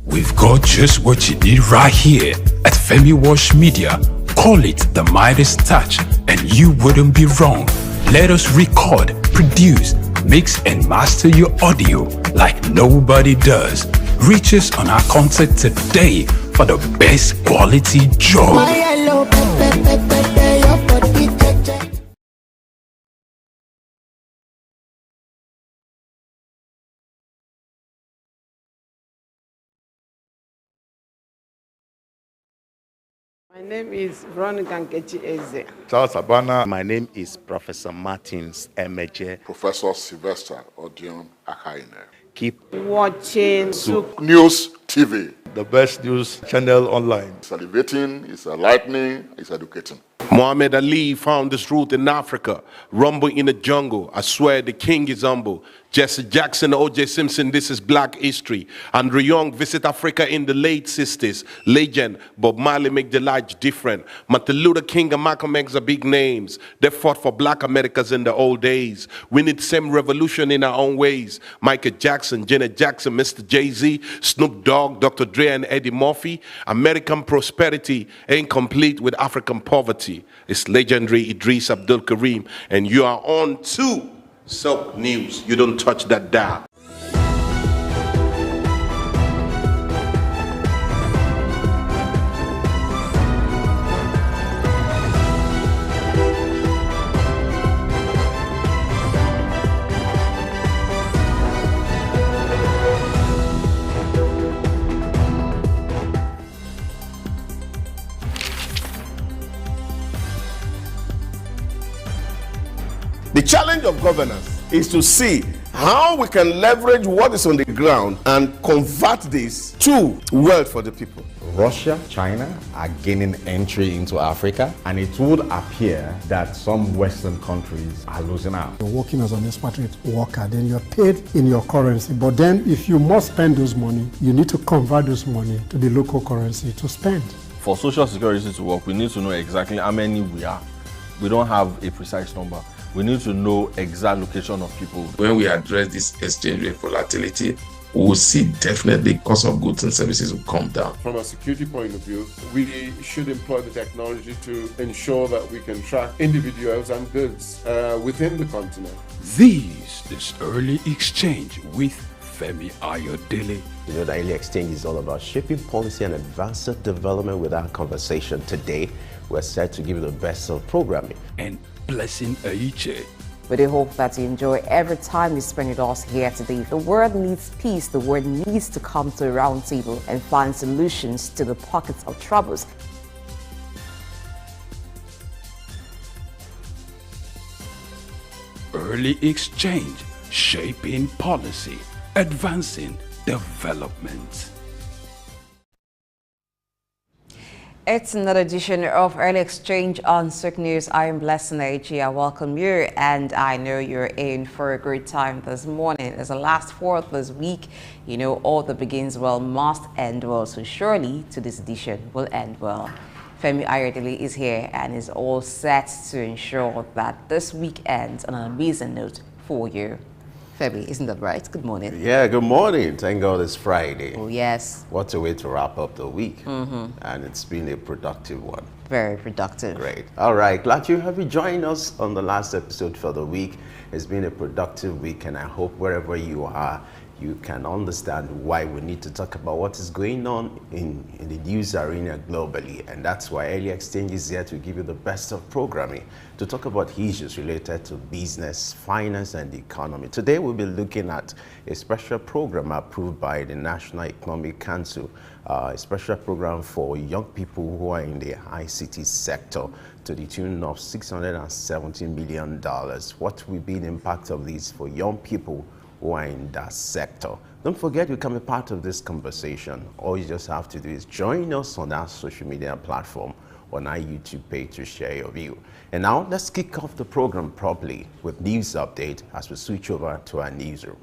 We've got just what you need right here at Femi Wash Media. Call it the Midas Touch, and you wouldn't be wrong. Let us record, produce, mix, and master your audio like nobody does. Reach us on our contact today for the best quality job. My name is Veronica Nkechi Eze. Charles Abana. My name is Professor Martins Emeje. Professor Sylvester Odion Akaine. Keep watching SOUQ News TV. The best news channel online. It's elevating, it's enlightening, it's educating. Muhammad Ali found his root in Africa. Rumble in the jungle. I swear the king is humble. Jesse Jackson, O.J. Simpson, this is black history. Andrew Young visit Africa in the late 60s. Legend, Bob Marley make the life different. Martin Luther King and Malcolm X are big names. They fought for black Americans in the old days. We need same revolution in our own ways. Michael Jackson, Janet Jackson, Mr. Jay-Z, Snoop Dogg, Dr. Dre and Eddie Murphy. American prosperity ain't complete with African poverty. It's legendary Idris Abdul Karim, and you are on to SOUQ News. You don't touch that dial. The challenge of governance is to see how we can leverage what is on the ground and convert this to wealth for the people. Russia, China are gaining entry into Africa, and it would appear that some Western countries are losing out. You're working as an expatriate worker, then you're paid in your currency. But then if you must spend those money, you need to convert those money to the local currency to spend. For Social Security to work, we need to know exactly how many we are. We don't have a precise number. We need to know exact location of people. When we address this exchange rate volatility, we will see definitely cost of goods and services will come down. From a security point of view, we should employ the technology to ensure that we can track individuals and goods within the continent. This is Early Exchange with Femi Ayodele. You know, the Early Exchange is all about shaping policy and advancing development. With our conversation today, we're set to give you the best of programming. And Blessing Aiche. We do hope that you enjoy every time you spend with us here today. The world needs peace. The world needs to come to a round table and find solutions to the pockets of troubles. Early Exchange, shaping policy, advancing development. It's another edition of Early Exchange on SOUQ News. I am Blessing Aichi. I welcome you, and I know you're in for a great time this morning. It's the last fourth this week. You know, all that begins well must end well, so surely to this edition will end well. Femi Ayodele is here and is all set to ensure that this week ends on an amazing note for you. Femi, isn't that right? Good morning. Yeah, good morning. Thank God it's Friday. Oh, yes. What a way to wrap up the week. And it's been a productive one. Very productive. Great. All right. Glad you have joined us on the last episode for the week. It's been a productive week, and I hope wherever you are, you can understand why we need to talk about what is going on in the news arena globally. And that's why Early Exchange is here to give you the best of programming, to talk about issues related to business, finance, and the economy. Today, we'll be looking at a special program approved by the National Economic Council, a special program for young people who are in the ICT sector to the tune of $670 million. What will be the impact of this for young people who are in that sector? Don't forget, you can be part of this conversation. All you just have to do is join us on our social media platform, on our YouTube page, to share your view. And now let's kick off the program properly with news update as we switch over to our newsroom.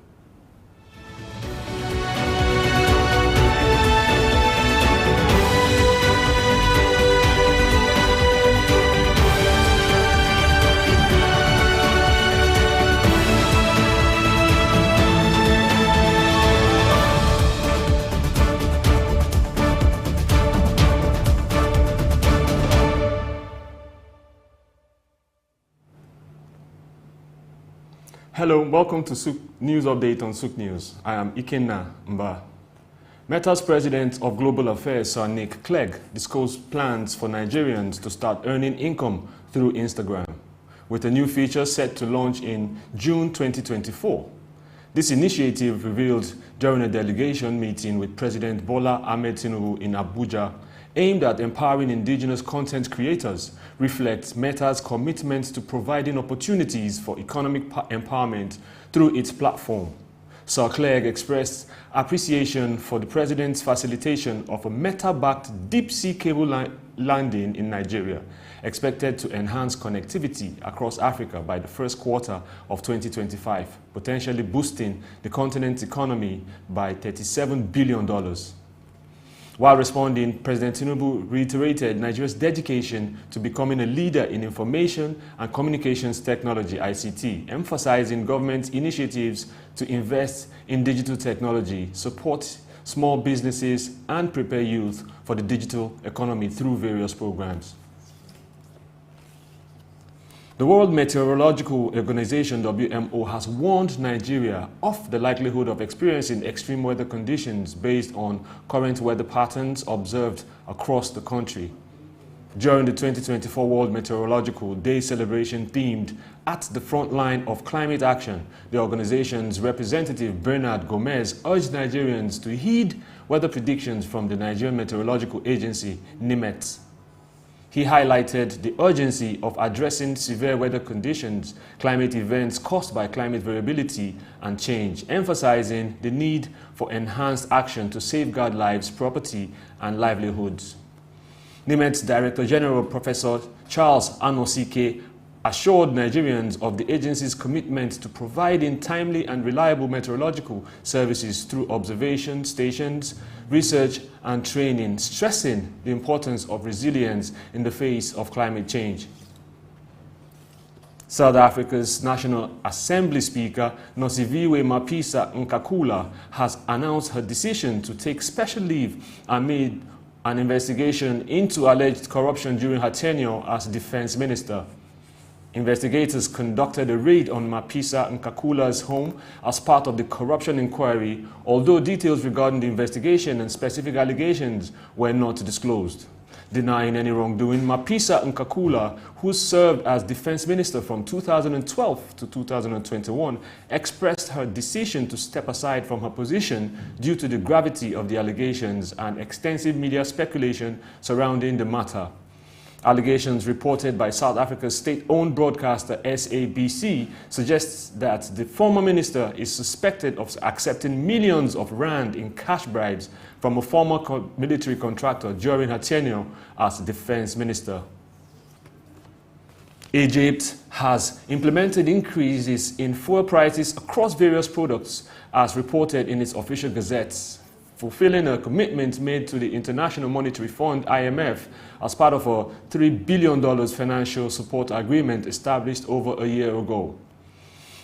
Hello, welcome to SOUQ News Update on SOUQ News. I am Ikenna Mba. Meta's President of Global Affairs, Sir Nick Clegg, disclosed plans for Nigerians to start earning income through Instagram, with a new feature set to launch in June 2024. This initiative, revealed during a delegation meeting with President Bola Ahmed Tinubu in Abuja, aimed at empowering indigenous content creators, reflects Meta's commitment to providing opportunities for economic empowerment through its platform. Sir Clegg expressed appreciation for the President's facilitation of a Meta-backed deep-sea cable landing in Nigeria, expected to enhance connectivity across Africa by the first quarter of 2025, potentially boosting the continent's economy by $37 billion. While responding, President Tinubu reiterated Nigeria's dedication to becoming a leader in information and communications technology (ICT), emphasizing government initiatives to invest in digital technology, support small businesses, and prepare youth for the digital economy through various programs. The World Meteorological Organization (WMO) has warned Nigeria of the likelihood of experiencing extreme weather conditions based on current weather patterns observed across the country. During the 2024 World Meteorological Day celebration themed At the Front Line of Climate Action, the organization's representative Bernard Gomez urged Nigerians to heed weather predictions from the Nigerian Meteorological Agency, NIMET. He highlighted the urgency of addressing severe weather conditions, climate events caused by climate variability and change, emphasizing the need for enhanced action to safeguard lives, property, and livelihoods. NIMET's Director General, Professor Charles Anosike, assured Nigerians of the agency's commitment to providing timely and reliable meteorological services through observation stations, research, and training, stressing the importance of resilience in the face of climate change. South Africa's National Assembly Speaker, Nosiviwe Mapisa Nkakula, has announced her decision to take special leave amid an investigation into alleged corruption during her tenure as Defense Minister. Investigators conducted a raid on Mapisa Nkakula's home as part of the corruption inquiry, although details regarding the investigation and specific allegations were not disclosed. Denying any wrongdoing, Mapisa Nkakula, who served as Defense Minister from 2012 to 2021, expressed her decision to step aside from her position due to the gravity of the allegations and extensive media speculation surrounding the matter. Allegations reported by South Africa's state-owned broadcaster SABC suggests that the former minister is suspected of accepting millions of rand in cash bribes from a former military contractor during her tenure as defense minister. Egypt has implemented increases in fuel prices across various products, as reported in its official gazettes, fulfilling a commitment made to the International Monetary Fund (IMF) as part of a $3 billion financial support agreement established over a year ago.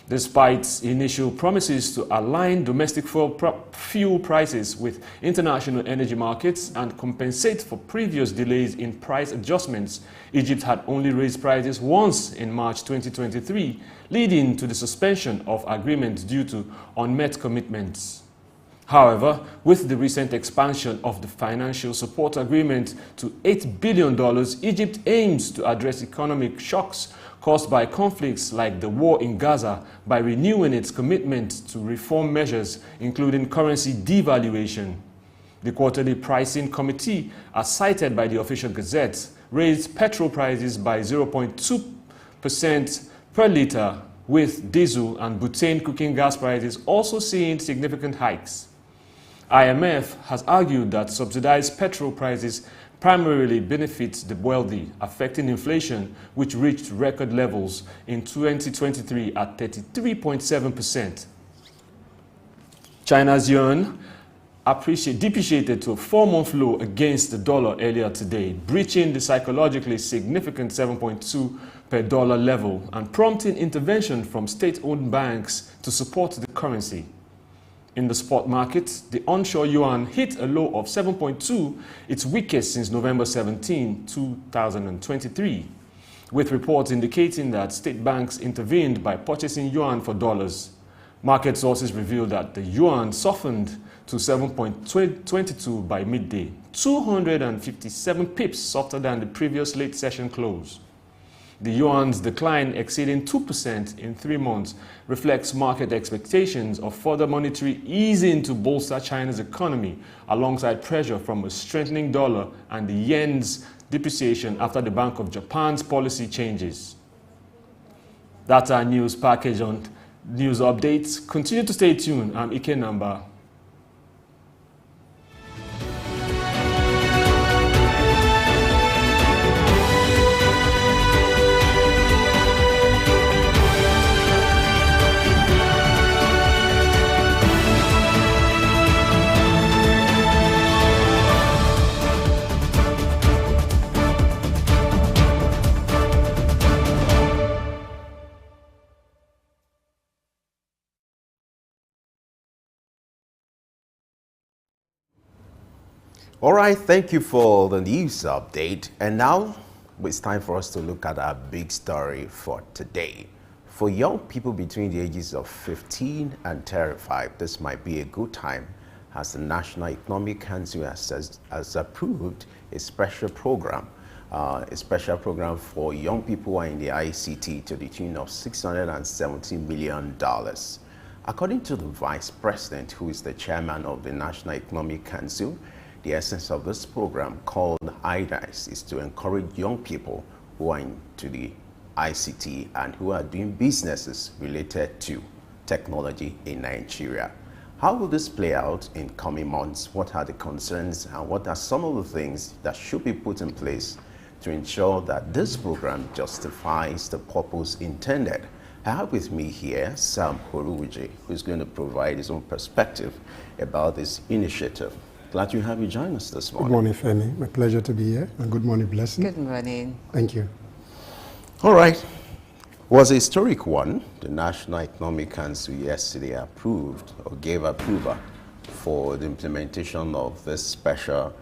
Despite initial promises to align domestic fuel prices with international energy markets and compensate for previous delays in price adjustments, Egypt had only raised prices once in March 2023, leading to the suspension of agreements due to unmet commitments. However, with the recent expansion of the financial support agreement to $8 billion, Egypt aims to address economic shocks caused by conflicts like the war in Gaza by renewing its commitment to reform measures, including currency devaluation. The quarterly pricing committee, as cited by the official gazette, raised petrol prices by 0.2% per litre, with diesel and butane cooking gas prices also seeing significant hikes. IMF has argued that subsidized petrol prices primarily benefit the wealthy, affecting inflation, which reached record levels in 2023 at 33.7%. China's yuan depreciated to a 4-month low against the dollar earlier today, breaching the psychologically significant 7.2 per dollar level and prompting intervention from state-owned banks to support the currency. In the spot market, the onshore yuan hit a low of 7.2, its weakest since November 17, 2023, with reports indicating that state banks intervened by purchasing yuan for dollars. Market sources revealed that the yuan softened to 7.22 by midday, 257 pips softer than the previous late session close. The yuan's decline exceeding 2% in 3 months reflects market expectations of further monetary easing to bolster China's economy, alongside pressure from a strengthening dollar and the yen's depreciation after the Bank of Japan's policy changes. That's our news package on news updates. Continue to stay tuned. I'm Ike Namba. All right, thank you for the news update. And now it's time for us to look at our big story for today. For young people between the ages of 15 and 35, this might be a good time, as the National Economic Council has approved a special program for young people who are in the ICT to the tune of $670 million. According to the Vice President, who is the chairman of the National Economic Council, the essence of this program, called IDICE, is to encourage young people who are into the ICT and who are doing businesses related to technology in Nigeria. How will this play out in coming months? What are the concerns and what are some of the things that should be put in place to ensure that this program justifies the purpose intended? I have with me here Sam Horuwije, who is going to provide his own perspective about this initiative. Glad to have you join us this morning. Good morning, Femi. My pleasure to be here. And good morning, Blessing. Good morning. Thank you. All right. It was a historic one. The National Economic Council yesterday approved or gave approval for the implementation of this special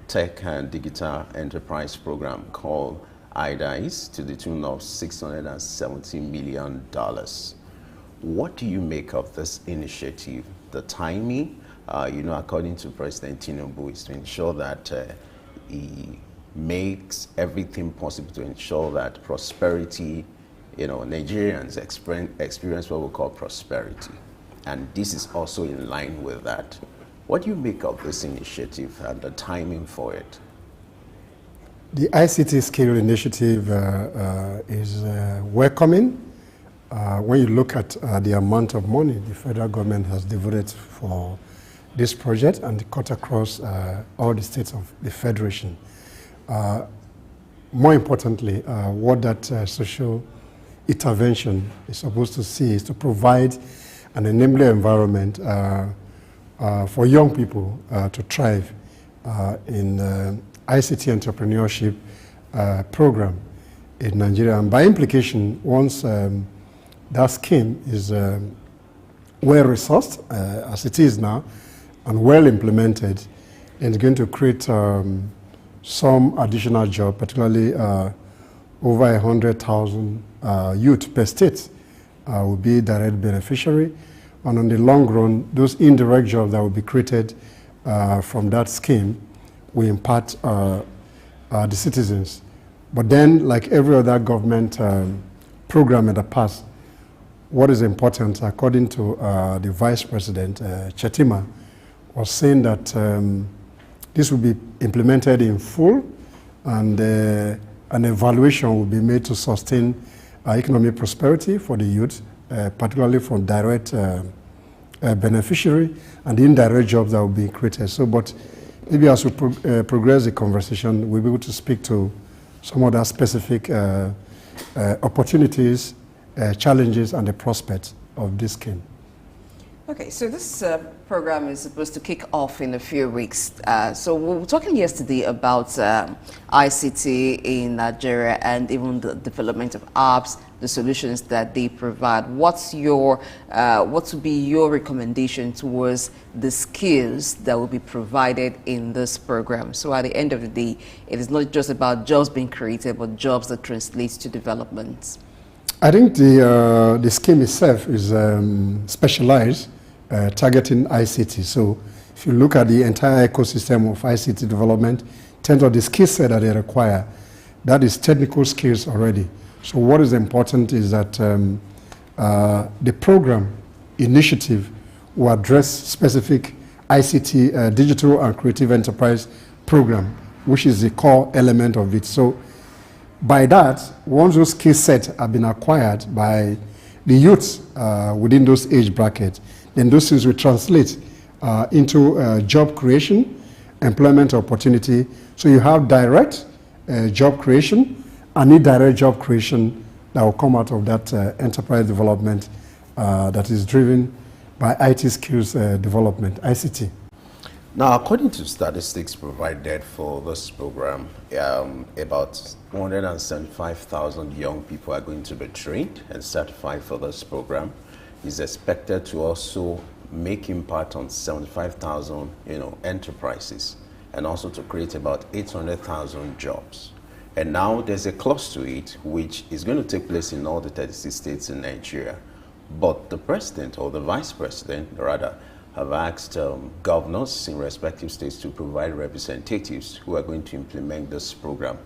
tech and digital enterprise program called IDICE to the tune of $670 million. What do you make of this initiative? The timing? According to President Tinubu, is to ensure that he makes everything possible to ensure that prosperity, Nigerians experience what we call prosperity. And this is also in line with that. What do you make of this initiative and the timing for it? The ICT Skill Initiative is welcoming. When you look at the amount of money the federal government has devoted for this project and cut across all the states of the Federation. More importantly, what that social intervention is supposed to see is to provide an enabling environment for young people to thrive in ICT entrepreneurship program in Nigeria. And by implication, once that scheme is well resourced, as it is now, and well implemented, and it's going to create some additional job, particularly over 100,000 youth per state will be direct beneficiary. And on the long run, those indirect jobs that will be created from that scheme will impact the citizens. But then, like every other government program in the past, what is important, according to the Vice President, Chetima, was saying that this will be implemented in full, and an evaluation will be made to sustain economic prosperity for the youth, particularly for direct beneficiary and the indirect jobs that will be created. So, but maybe as we progress the conversation, we'll be able to speak to some of the specific opportunities, challenges, and the prospects of this scheme. Okay, so this program is supposed to kick off in a few weeks. So we were talking yesterday about ICT in Nigeria and even the development of apps, the solutions that they provide. What would be your recommendation towards the skills that will be provided in this program? So at the end of the day, it is not just about jobs being created, but jobs that translate to development. I think the scheme itself is specialized, targeting ICT. So if you look at the entire ecosystem of ICT development, in terms of the skill set that they require, that is technical skills already. So what is important is that the program initiative will address specific ICT, digital and creative enterprise program, which is the core element of it. So by that, once those skill sets have been acquired by the youths within those age brackets, then those things will translate into job creation, employment opportunity. So you have direct job creation and indirect job creation that will come out of that enterprise development that is driven by IT skills development, ICT. Now, according to statistics provided for this program, about 175,000 young people are going to be trained and certified for this program. Is expected to also make impact on 75,000, enterprises, and also to create about 800,000 jobs. And now there's a clause to it, which is going to take place in all the 36 states in Nigeria. But the president, or the vice president, rather, have asked governors in respective states to provide representatives who are going to implement this program.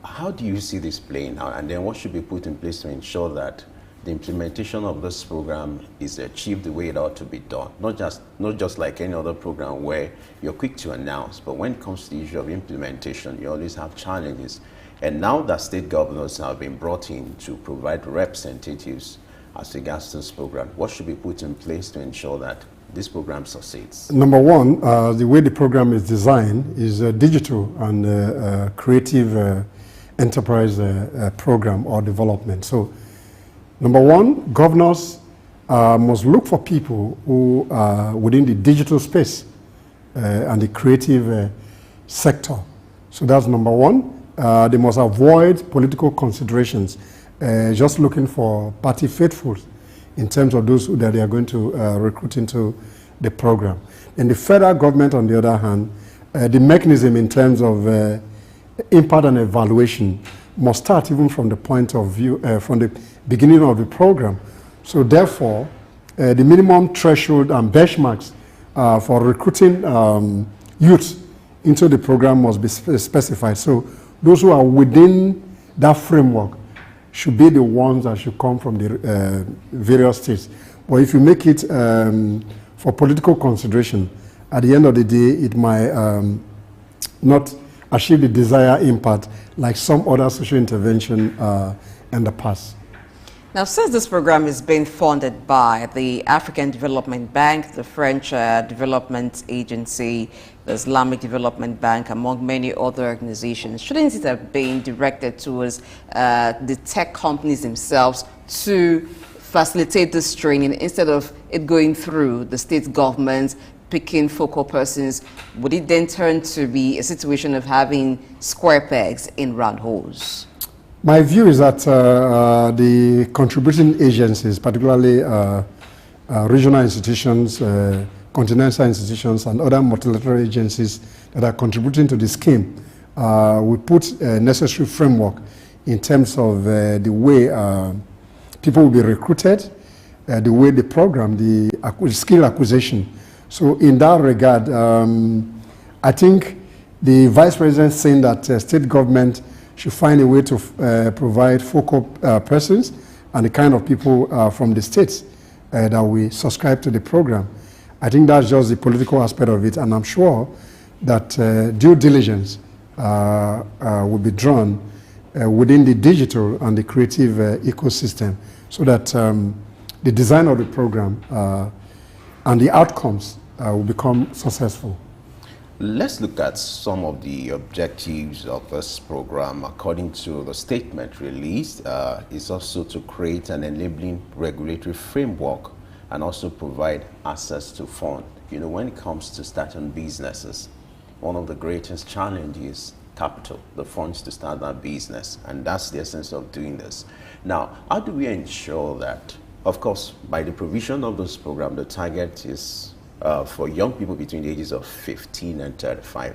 How do you see this playing out? And then what should be put in place to ensure that the implementation of this program is achieved the way it ought to be done? Not just like any other program where you're quick to announce, but when it comes to the issue of implementation, you always have challenges. And now that state governors have been brought in to provide representatives as regards to this program, what should be put in place to ensure that this program succeeds? Number one, the way the program is designed is a digital and creative enterprise program or development. So, number one, governors must look for people who are within the digital space and the creative sector. So that's number one. They must avoid political considerations, just looking for party faithfuls in terms of those that they are going to recruit into the program. In the federal government, on the other hand, the mechanism in terms of impact and evaluation must start even from the point of view, from the beginning of the program. So therefore, the minimum threshold and benchmarks for recruiting youth into the program must be specified. So those who are within that framework should be the ones that should come from the various states. But if you make it for political consideration, at the end of the day, it might not achieve the desired impact like some other social intervention in the past. Now, since this program is being funded by the African Development Bank, the French Development Agency, the Islamic Development Bank, among many other organizations, shouldn't it have been directed towards the tech companies themselves to facilitate this training instead of it going through the state government, picking focal persons? Would it then turn to be a situation of having square pegs in round holes? My view is that the contributing agencies, particularly regional institutions, continental institutions, and other multilateral agencies that are contributing to the scheme, will put a necessary framework in terms of the way people will be recruited, the way the program, the skill acquisition. So in that regard, I think the Vice President saying that state government should find a way to provide focal persons and the kind of people from the states that we subscribe to the program. I think that's just the political aspect of it, and I'm sure that due diligence will be drawn within the digital and the creative ecosystem so that the design of the program and the outcomes will become successful. Let's look at some of the objectives of this program. According to the statement released, is also to create an enabling regulatory framework and also provide access to funds. You know, when it comes to starting businesses, one of the greatest challenges is capital, the funds to start that business, and that's the essence of doing this. Now, how do we ensure that, of course, by the provision of this program, the target is for young people between the ages of 15 and 35.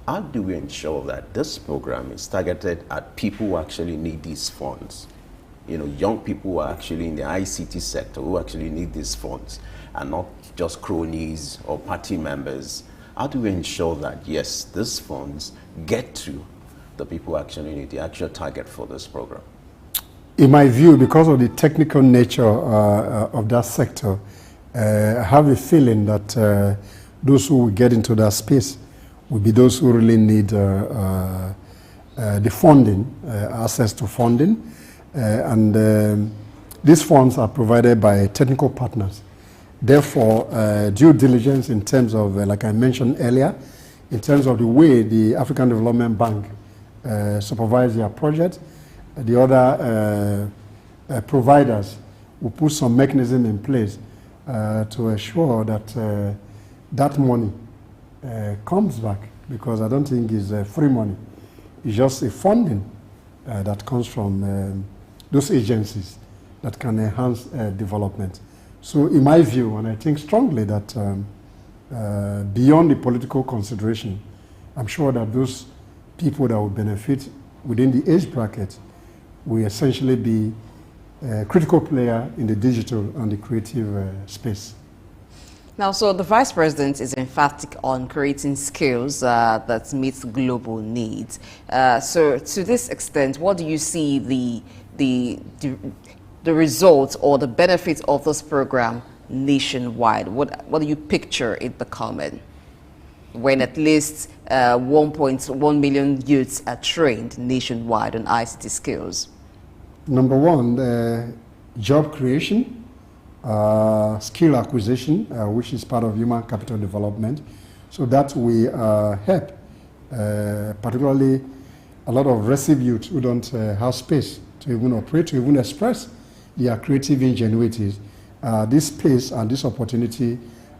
How do we ensure that this program is targeted at people who actually need these funds? You know, young people who are actually in the ICT sector who actually need these funds, and not just cronies or party members. How do we ensure that, yes, these funds get to the people who actually need the actual target for this program? In my view, because of the technical nature of that sector, I have a feeling that those who will get into that space will be those who really need the funding, access to funding. These funds are provided by technical partners. Therefore, due diligence in terms of, like I mentioned earlier, in terms of the way the African Development Bank supervise their project, the other providers will put some mechanism in place to ensure that that money comes back, because I don't think it's free money. It's just a funding that comes from those agencies that can enhance development. So in my view, and I think strongly that beyond the political consideration, I'm sure that those people that will benefit within the age bracket will essentially be a critical player in the digital and the creative space. Now, so the Vice President is emphatic on creating skills that meet global needs. So to this extent, what do you see the results or the benefits of this program nationwide? What do you picture it becoming when at least 1.1 million youths are trained nationwide on ICT skills? Number one, job creation, skill acquisition, which is part of human capital development. So that we help, particularly a lot of receive youth who don't have space to even operate, to even express their creative ingenuities. This space and this opportunity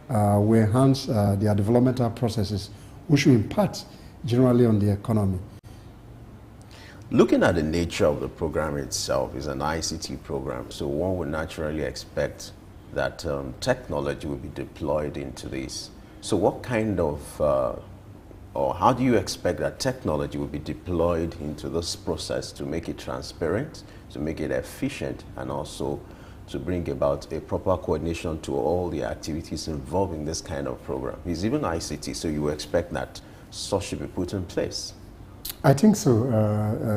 will enhance their developmental processes, which will impact generally on the economy. Looking at the nature of the program itself, is an ICT program, so one would naturally expect that technology will be deployed into this. So what kind of, or how do you expect that technology will be deployed into this process to make it transparent, to make it efficient, and also to bring about a proper coordination to all the activities involved in this kind of program? It's even ICT, so you expect that such should be put in place. I think so.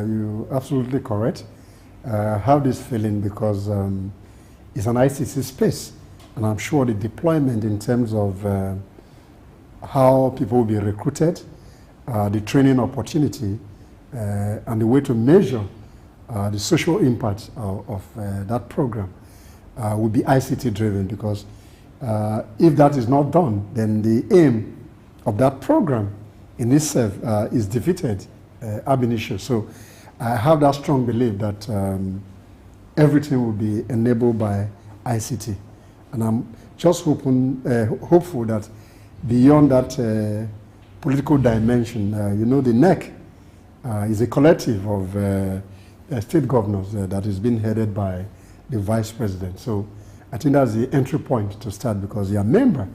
You're absolutely correct. I have this feeling because it's an ICT space, and I'm sure the deployment in terms of how people will be recruited, the training opportunity, and the way to measure the social impact of that program will be ICT driven, because if that is not done, then the aim of that program in itself is defeated ab initio. So I have that strong belief that everything will be enabled by ICT. And I'm just hopeful that beyond that political dimension, you know, the NEC is a collective of state governors that is being headed by the Vice President. So I think that's the entry point to start, because they are a member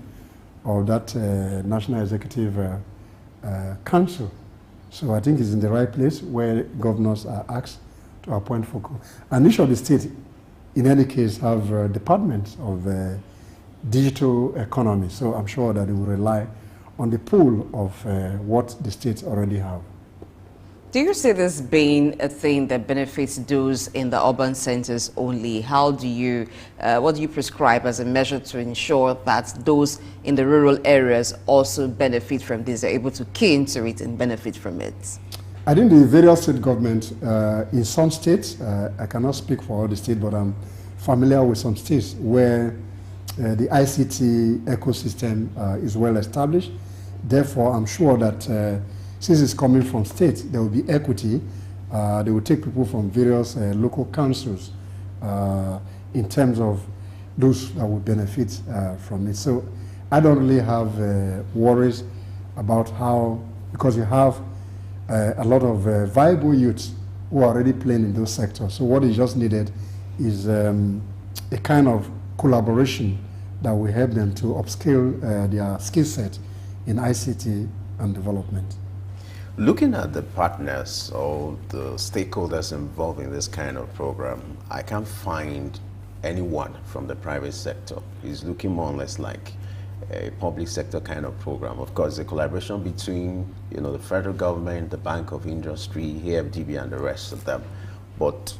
of that National Executive Council. So I think it's in the right place where governors are asked to appoint focal. And each of the states, in any case, have departments of digital economy. So I'm sure that they will rely on the pool of what the states already have. Do you see this being a thing that benefits those in the urban centers only? How do you, what do you prescribe as a measure to ensure that those in the rural areas also benefit from this, are able to key into it and benefit from it? I think the various state governments, in some states, I cannot speak for all the states, but I'm familiar with some states where the ICT ecosystem is well established. Therefore, I'm sure that since it's coming from states, there will be equity. They will take people from various local councils in terms of those that will benefit from it. So I don't really have worries about how, because you have a lot of viable youths who are already playing in those sectors. So what is just needed is a kind of collaboration that will help them to upskill their skill set in ICT and development. Looking at the partners or the stakeholders involved in this kind of program, I can't find anyone from the private sector. It's looking more or less like a public sector kind of program. Of course, the collaboration between the federal government, the Bank of Industry, AFDB, and the rest of them. But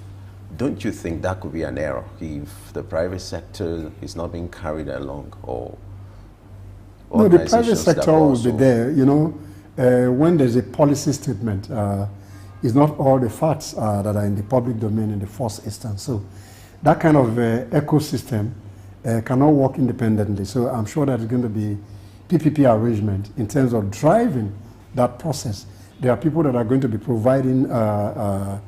don't you think that could be an error if the private sector is not being carried along, or no, the private sector will be there. When there's a policy statement, it's not all the facts that are in the public domain in the first instance. So that kind of ecosystem cannot work independently. So I'm sure that it's going to be PPP arrangement in terms of driving that process. There are people that are going to be providing the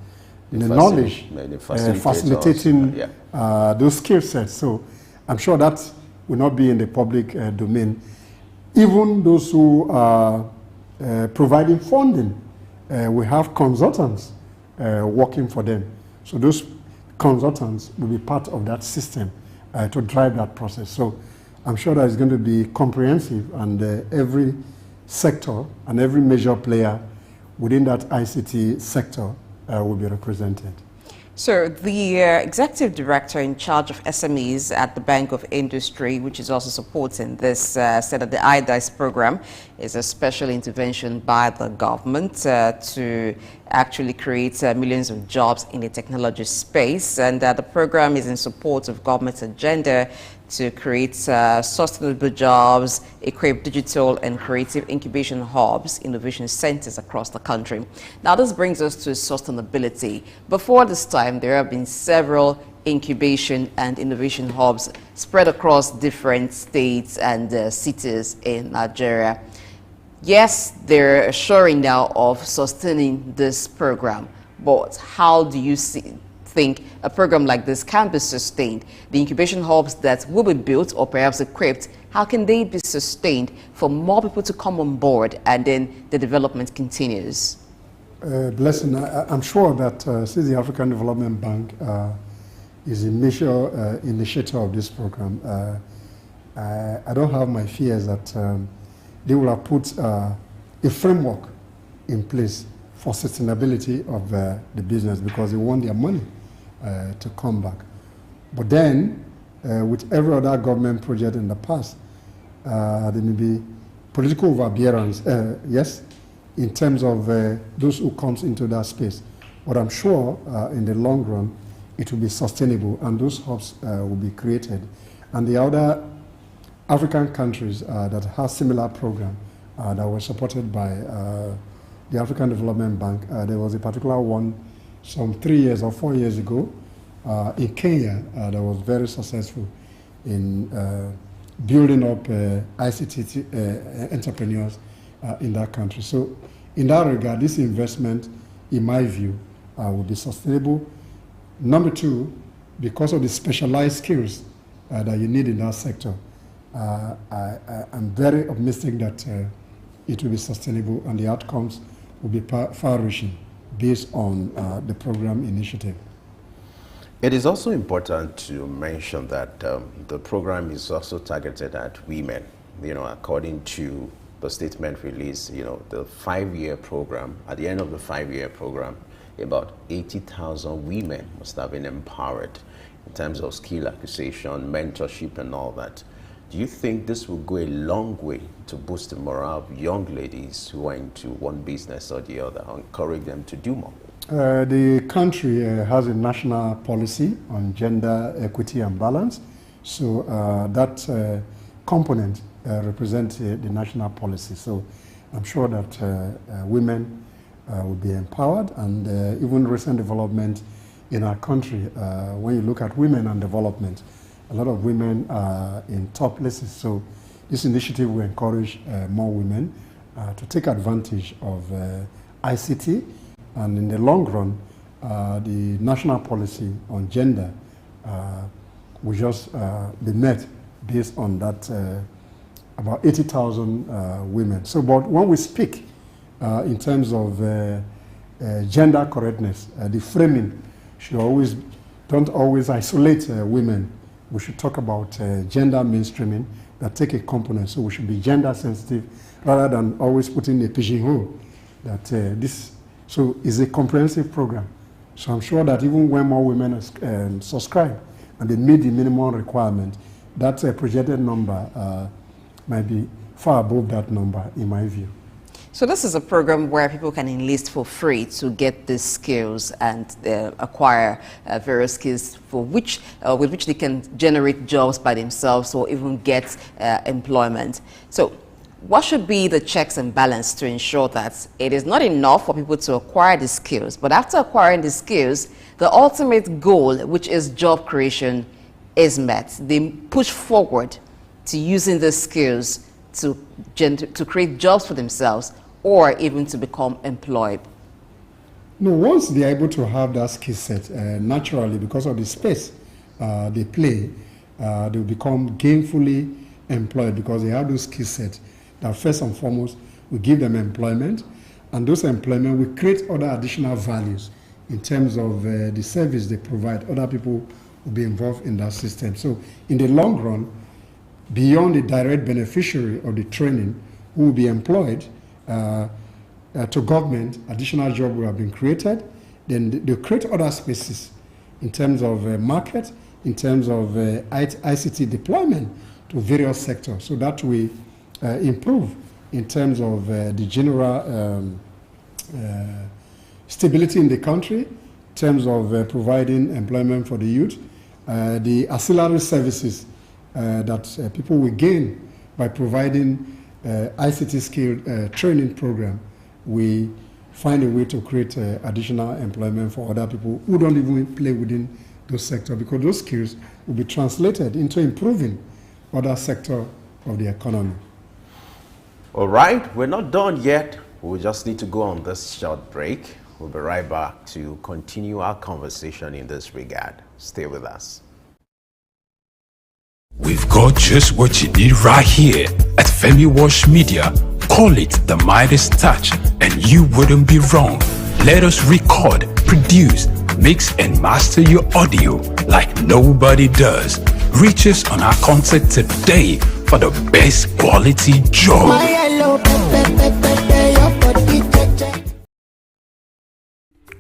knowledge, facilitating those skill sets. So I'm sure that will not be in the public domain. Even those who are providing funding, we have consultants working for them. So those consultants will be part of that system to drive that process. So I'm sure that it's going to be comprehensive, and every sector and every major player within that ICT sector will be represented. So the executive director in charge of SMEs at the Bank of Industry, which is also supporting this, said that the IDICE program is a special intervention by the government to actually create millions of jobs in the technology space, and that the program is in support of government's agenda to create sustainable jobs, equip digital and creative incubation hubs, innovation centers across the country. Now, this brings us to sustainability. Before this time, there have been several incubation and innovation hubs spread across different states and cities in Nigeria. Yes, they're assuring now of sustaining this program, but how do you think a program like this can be sustained? The incubation hubs that will be built or perhaps equipped, how can they be sustained for more people to come on board and then the development continues? Blessing, I'm sure that since the African Development Bank is a major initiator of this program, I don't have my fears that they will have put a framework in place for sustainability of the business, because they want their money to come back. But then, with every other government project in the past, there may be political overbearance, yes, in terms of those who comes into that space. But I'm sure in the long run, it will be sustainable, and those hubs will be created. And the other African countries that have similar program that were supported by the African Development Bank, there was a particular one some 3 years or 4 years ago in Kenya that was very successful in building up ICT entrepreneurs in that country. So in that regard, this investment, in my view, will be sustainable. Number two, because of the specialized skills that you need in that sector, I'm very optimistic that it will be sustainable and the outcomes will be far-reaching based on the program initiative. It is also important to mention that the program is also targeted at women. According to the statement released, the 5-year program, at the end of the 5-year program, about 80,000 women must have been empowered in terms of skill acquisition, mentorship, and all that. Do you think this will go a long way to boost the morale of young ladies who are into one business or the other, or encourage them to do more? The country has a national policy on gender equity and balance. So that component represents the national policy. So I'm sure that women will be empowered, and even recent development in our country, when you look at women and development, a lot of women are in top places. So this initiative will encourage more women to take advantage of ICT. And in the long run, the national policy on gender will just be met based on that about 80,000 women. So, but when we speak in terms of gender correctness, the framing should always, don't always isolate women. We should talk about gender mainstreaming that take a component. So we should be gender sensitive rather than always putting a pigeonhole that this, so it's a comprehensive program. So I'm sure that even when more women subscribe and they meet the minimum requirement, that projected number might be far above that number in my view. So this is a program where people can enlist for free to get these skills and acquire various skills for which, with which they can generate jobs by themselves or even get employment. So what should be the checks and balance to ensure that it is not enough for people to acquire the skills, but after acquiring the skills, the ultimate goal, which is job creation, is met? They push forward to using the skills to create jobs for themselves or even to become employed. No, once they're able to have that skill set, naturally, because of the space they play, they'll become gainfully employed because they have those skill sets that first and foremost will give them employment, and those employment will create other additional values in terms of the service they provide. Other people will be involved in that system. So in the long run, beyond the direct beneficiary of the training who will be employed, to government, additional jobs will have been created. Then they create other spaces in terms of market, in terms of ICT deployment to various sectors. So that will improve in terms of the general stability in the country, in terms of providing employment for the youth, the ancillary services that people will gain by providing ICT skill training program. We find a way to create additional employment for other people who don't even play within those sectors, because those skills will be translated into improving other sectors of the economy. All right, we're not done yet. We just need to go on this short break. We'll be right back to continue our conversation in this regard. Stay with us. We've got just what you need right here at Femi Wash Media. Call it the Midas Touch and you wouldn't be wrong. Let us record, produce, mix and master your audio like nobody does. Reach us on our contact today for the best quality job.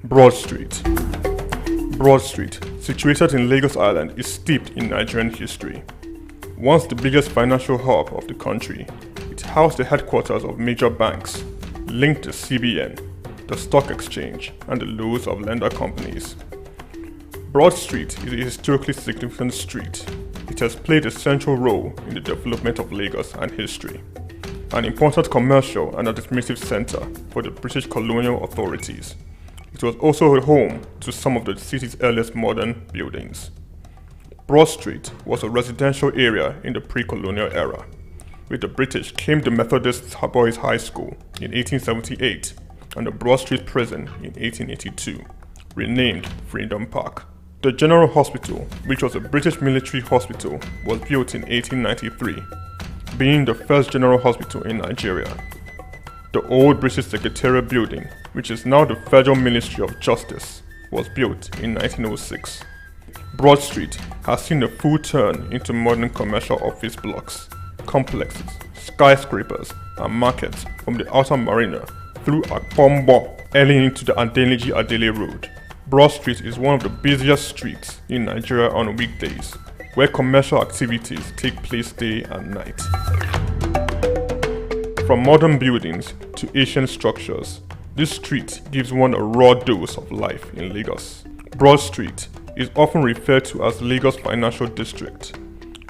Broad Street. Broad Street, situated in Lagos Island, is steeped in Nigerian history. Once the biggest financial hub of the country, it housed the headquarters of major banks, linked the CBN, the stock exchange, and the loads of lender companies. Broad Street is a historically significant street. It has played a central role in the development of Lagos and history, an important commercial and administrative center for the British colonial authorities. It was also a home to some of the city's earliest modern buildings. Broad Street was a residential area in the pre-colonial era. With the British came the Methodist Boys High School in 1878 and the Broad Street Prison in 1882, renamed Freedom Park. The General Hospital, which was a British military hospital, was built in 1893, being the first general hospital in Nigeria. The old British Secretariat building, which is now the Federal Ministry of Justice, was built in 1906. Broad Street has seen a full turn into modern commercial office blocks, complexes, skyscrapers, and markets from the outer marina through Akpombo, early into the Adeniji-Adele Road. Broad Street is one of the busiest streets in Nigeria on weekdays, where commercial activities take place day and night. From modern buildings to ancient structures, this street gives one a raw dose of life in Lagos. Broad Street is often referred to as Lagos Financial District.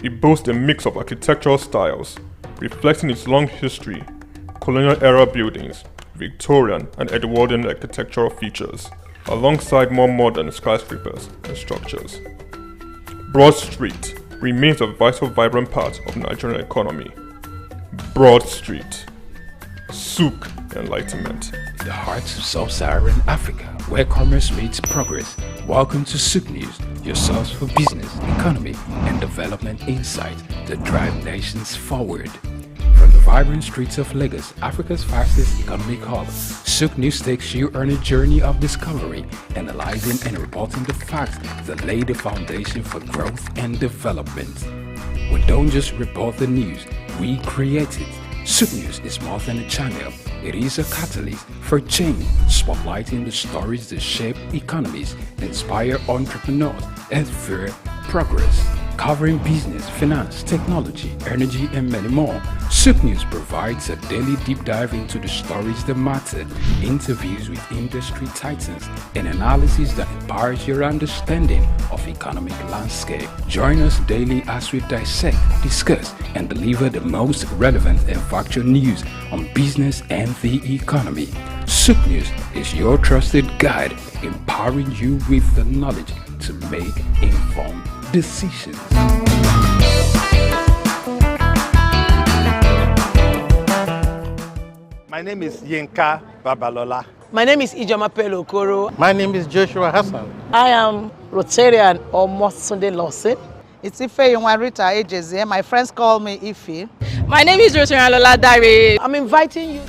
It boasts a mix of architectural styles, reflecting its long history, colonial-era buildings, Victorian and Edwardian architectural features, alongside more modern skyscrapers and structures. Broad Street remains a vital, vibrant part of the Nigerian economy. Broad Street. SOUQ Enlightenment. The heart of sub-Saharan Africa, where commerce meets progress. Welcome to SOUQ News, your source for business, economy, and development insight that drive nations forward. From the vibrant streets of Lagos, Africa's fastest economic hub, SOUQ News takes you on a journey of discovery, analyzing and reporting the facts that lay the foundation for growth and development. We don't just report the news, we create it. SOUQ News is more than a channel. It is a catalyst for change, spotlighting the stories that shape economies, inspire entrepreneurs, and fuel progress. Covering business, finance, technology, energy, and many more, SOUQ News provides a daily deep dive into the stories that matter, interviews with industry titans, and analysis that empowers your understanding of economic landscape. Join us daily as we dissect, discuss, and deliver the most relevant and factual news on business and the economy. SOUQ News is your trusted guide, empowering you with the knowledge to make informed decisions. My name is Yinka Babalola. My name is Ijoma Pelokoro. My name is Joshua Hassan. I am Rotarian or Sunday Lawson. It's Ife Yonwarita Ejeze. My friends call me Ife. My name is Rotarian Lola Dare. I'm inviting you.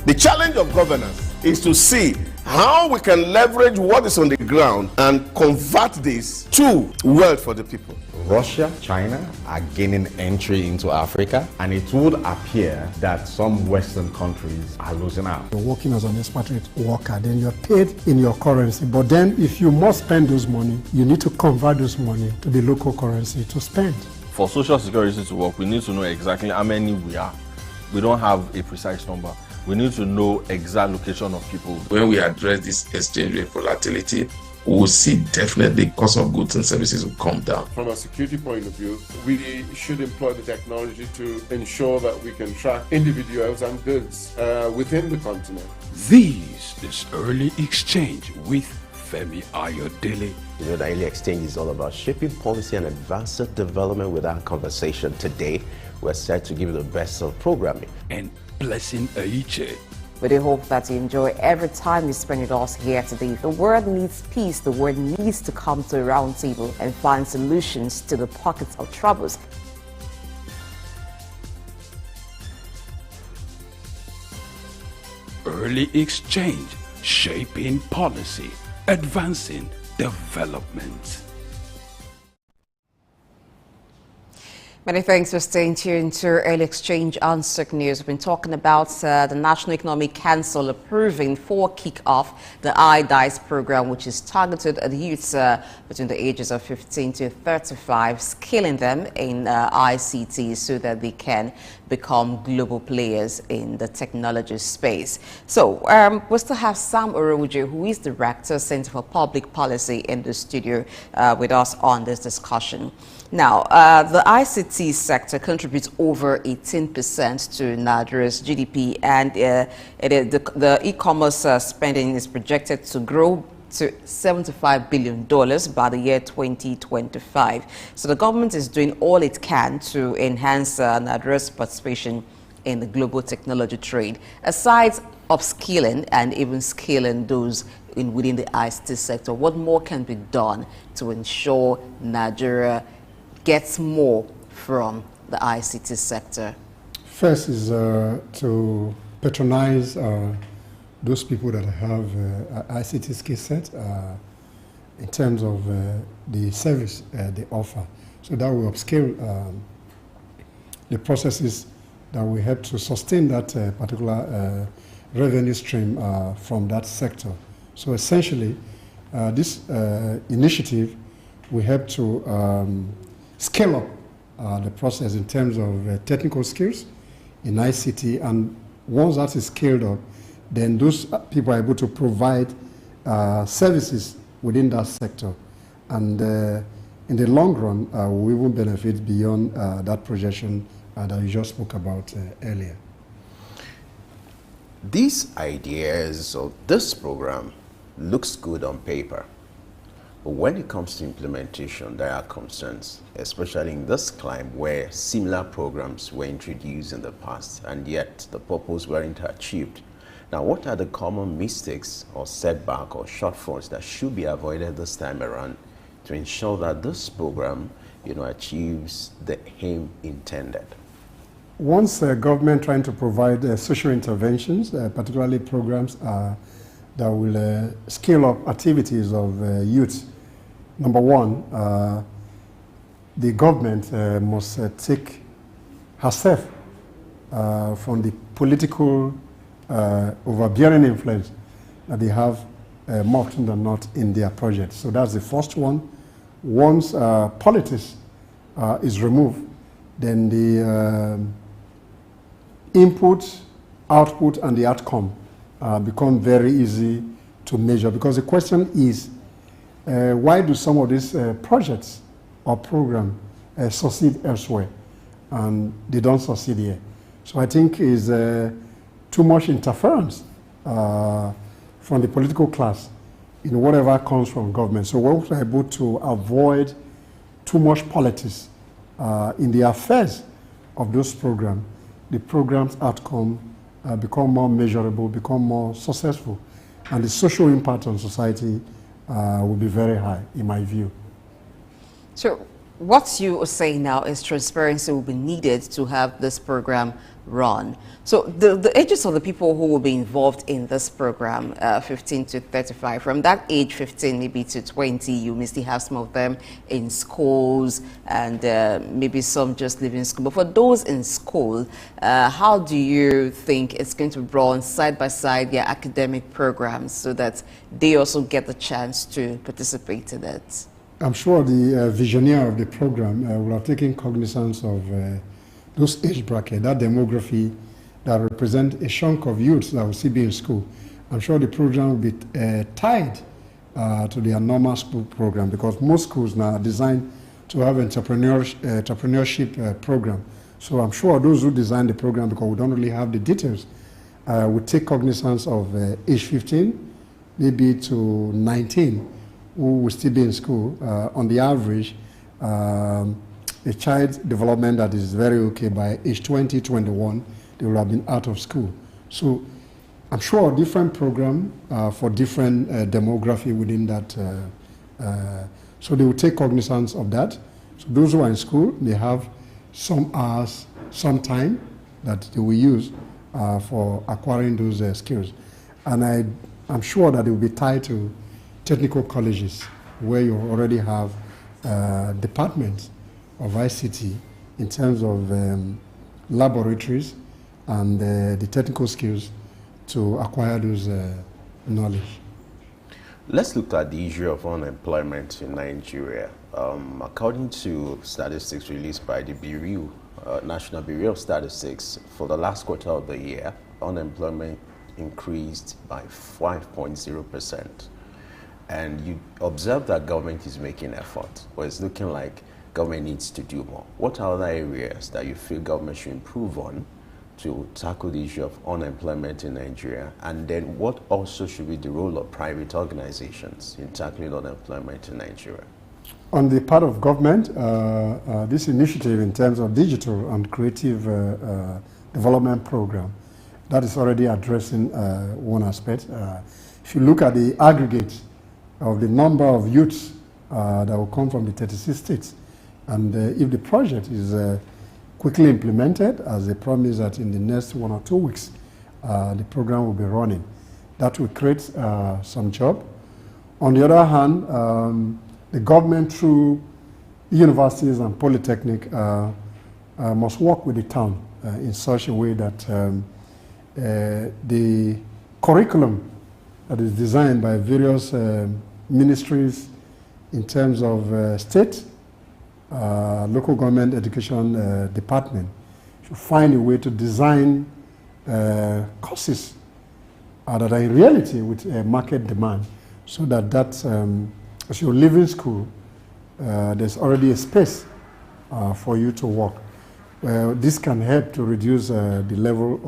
The challenge of governance is to see how we can leverage what is on the ground and convert this to wealth for the people. Russia, China are gaining entry into Africa, and it would appear that some Western countries are losing out. You're working as an expatriate worker, then you're paid in your currency. But then if you must spend those money, you need to convert those money to the local currency to spend. For Social Security to work, we need to know exactly how many we are. We don't have a precise number. We need to know exact location of people. When we address this exchange rate volatility, we will see definitely cost of goods and services will come down. From a security point of view, we should employ the technology to ensure that we can track individuals and goods within the continent. This is Early Exchange with Femi Ayodele. You know, the Early Exchange is all about shaping policy and advancing development. With our conversation today, we're set to give you the best of programming. And Blessing Aiche. We do hope that you enjoy every time you spend with us here today. The world needs peace. The world needs to come to a round table and find solutions to the pockets of troubles. Early Exchange, shaping policy, advancing development. Many thanks for staying tuned to Early Exchange on SOUQ News. We've been talking about the National Economic Council approving for kick-off the iDice program, which is targeted at youths between the ages of 15 to 35, skilling them in ICT so that they can become global players in the technology space. So we still have Sam Orojo, who is Director, Center for Public Policy, in the studio with us on this discussion. Now, the ICT sector contributes over 18% to Nigeria's GDP, and the e-commerce spending is projected to grow to $75 billion by the year 2025. So the government is doing all it can to enhance Nigeria's participation in the global technology trade. Aside upskilling and even scaling those within the ICT sector, what more can be done to ensure Nigeria gets more from the ICT sector? First is to patronize those people that have ICT skill set in terms of the service they offer. So that will upscale the processes that will help to sustain that particular revenue stream from that sector. So essentially, this initiative will help to scale up the process in terms of technical skills in ICT, and once that is scaled up, then those people are able to provide services within that sector. And in the long run, we will benefit beyond that projection that you just spoke about earlier. These ideas of this program looks good on paper. But when it comes to implementation, there are concerns, especially in this climate where similar programs were introduced in the past and yet the purpose weren't achieved. Now, what are the common mistakes or setback or shortfalls that should be avoided this time around to ensure that this program, achieves the aim intended? Once government trying to provide social interventions, particularly programs that will scale up activities of youth, number one, the government must take herself from the political overbearing influence that they have more often than not in their projects. So that's the first one. Once politics is removed, then the input, output, and the outcome become very easy to measure. Because the question is, why do some of these projects or programs succeed elsewhere and they don't succeed here? So I think is too much interference from the political class in whatever comes from government. So we're able to avoid too much politics in the affairs of those programs. The program's outcome become more measurable, become more successful, and the social impact on society will be very high, in my view. So what you are saying now is transparency will be needed to have this program run. So the ages of the people who will be involved in this program, 15 to 35, from that age 15 maybe to 20, you may still have some of them in schools and maybe some just leaving school. But for those in school, how do you think it's going to run side by side their academic programs so that they also get the chance to participate in it? I'm sure the visionary of the program will have taken cognizance of those age bracket, that demography that represent a chunk of youths that will still be in school. I'm sure the program will be tied to their normal school program, because most schools now are designed to have entrepreneurship program. So I'm sure those who design the program, because we don't really have the details, will take cognizance of age 15, maybe to 19, who will still be in school. On the average, a child development that is very okay by age 20, 21, they will have been out of school. So I'm sure a different program for different demography within that. So they will take cognizance of that. So those who are in school, they have some hours, some time that they will use for acquiring those skills. And I'm sure that it will be tied to technical colleges where you already have departments of ICT in terms of laboratories and the technical skills to acquire those knowledge. Let's look at the issue of unemployment in Nigeria. According to statistics released by the Bureau, National Bureau of Statistics, for the last quarter of the year, unemployment increased by 5.0%. And you observe that government is making effort, but it's looking like government needs to do more. What are other areas that you feel government should improve on to tackle the issue of unemployment in Nigeria? And then what also should be the role of private organizations in tackling unemployment in Nigeria? On the part of government, this initiative in terms of digital and creative development program, that is already addressing one aspect. If you look at the aggregate of the number of youths that will come from the 36 states, and if the project is quickly implemented, as they promise that in the next 1 or 2 weeks, the program will be running, that will create some job. On the other hand, the government through universities and polytechnic must work with the town in such a way that the curriculum that is designed by various ministries in terms of state, local government education department should find a way to design courses that are in reality with market demand, so that as you're leaving school, there's already a space for you to work. This can help to reduce the level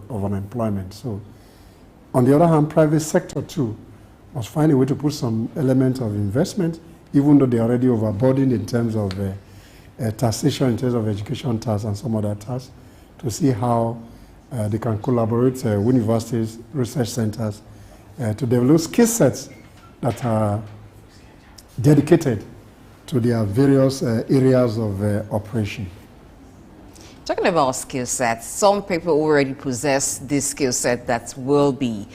of unemployment. So, on the other hand, private sector too must find a way to put some element of investment, even though they're already overburdened in terms of taxation, in terms of education tax and some other tasks, to see how They can collaborate with universities, research centers, to develop skill sets that are dedicated to their various areas of operation. Talking about skill sets, some people already possess this skill set that will be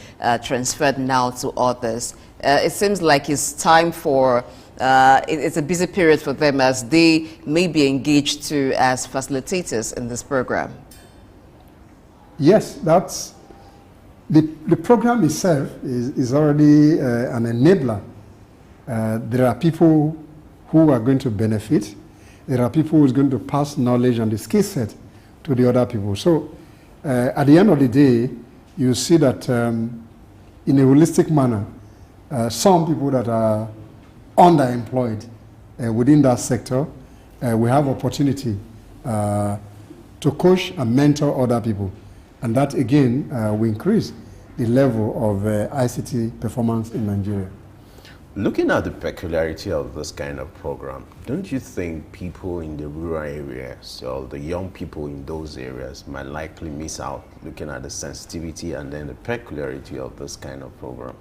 transferred now to others. It seems like it's time for, it's a busy period for them as they may be engaged too as facilitators in this program. Yes, that's, the program itself is already an enabler. There are people who are going to benefit. There are people who are going to pass knowledge and the skill set to the other people. So at the end of the day, you see that in a holistic manner, some people that are underemployed within that sector, we have opportunity to coach and mentor other people. And that again will increase the level of ICT performance in Nigeria. Looking at the peculiarity of this kind of program, don't you think people in the rural areas or the young people in those areas might likely miss out looking at the sensitivity and then the peculiarity of this kind of program?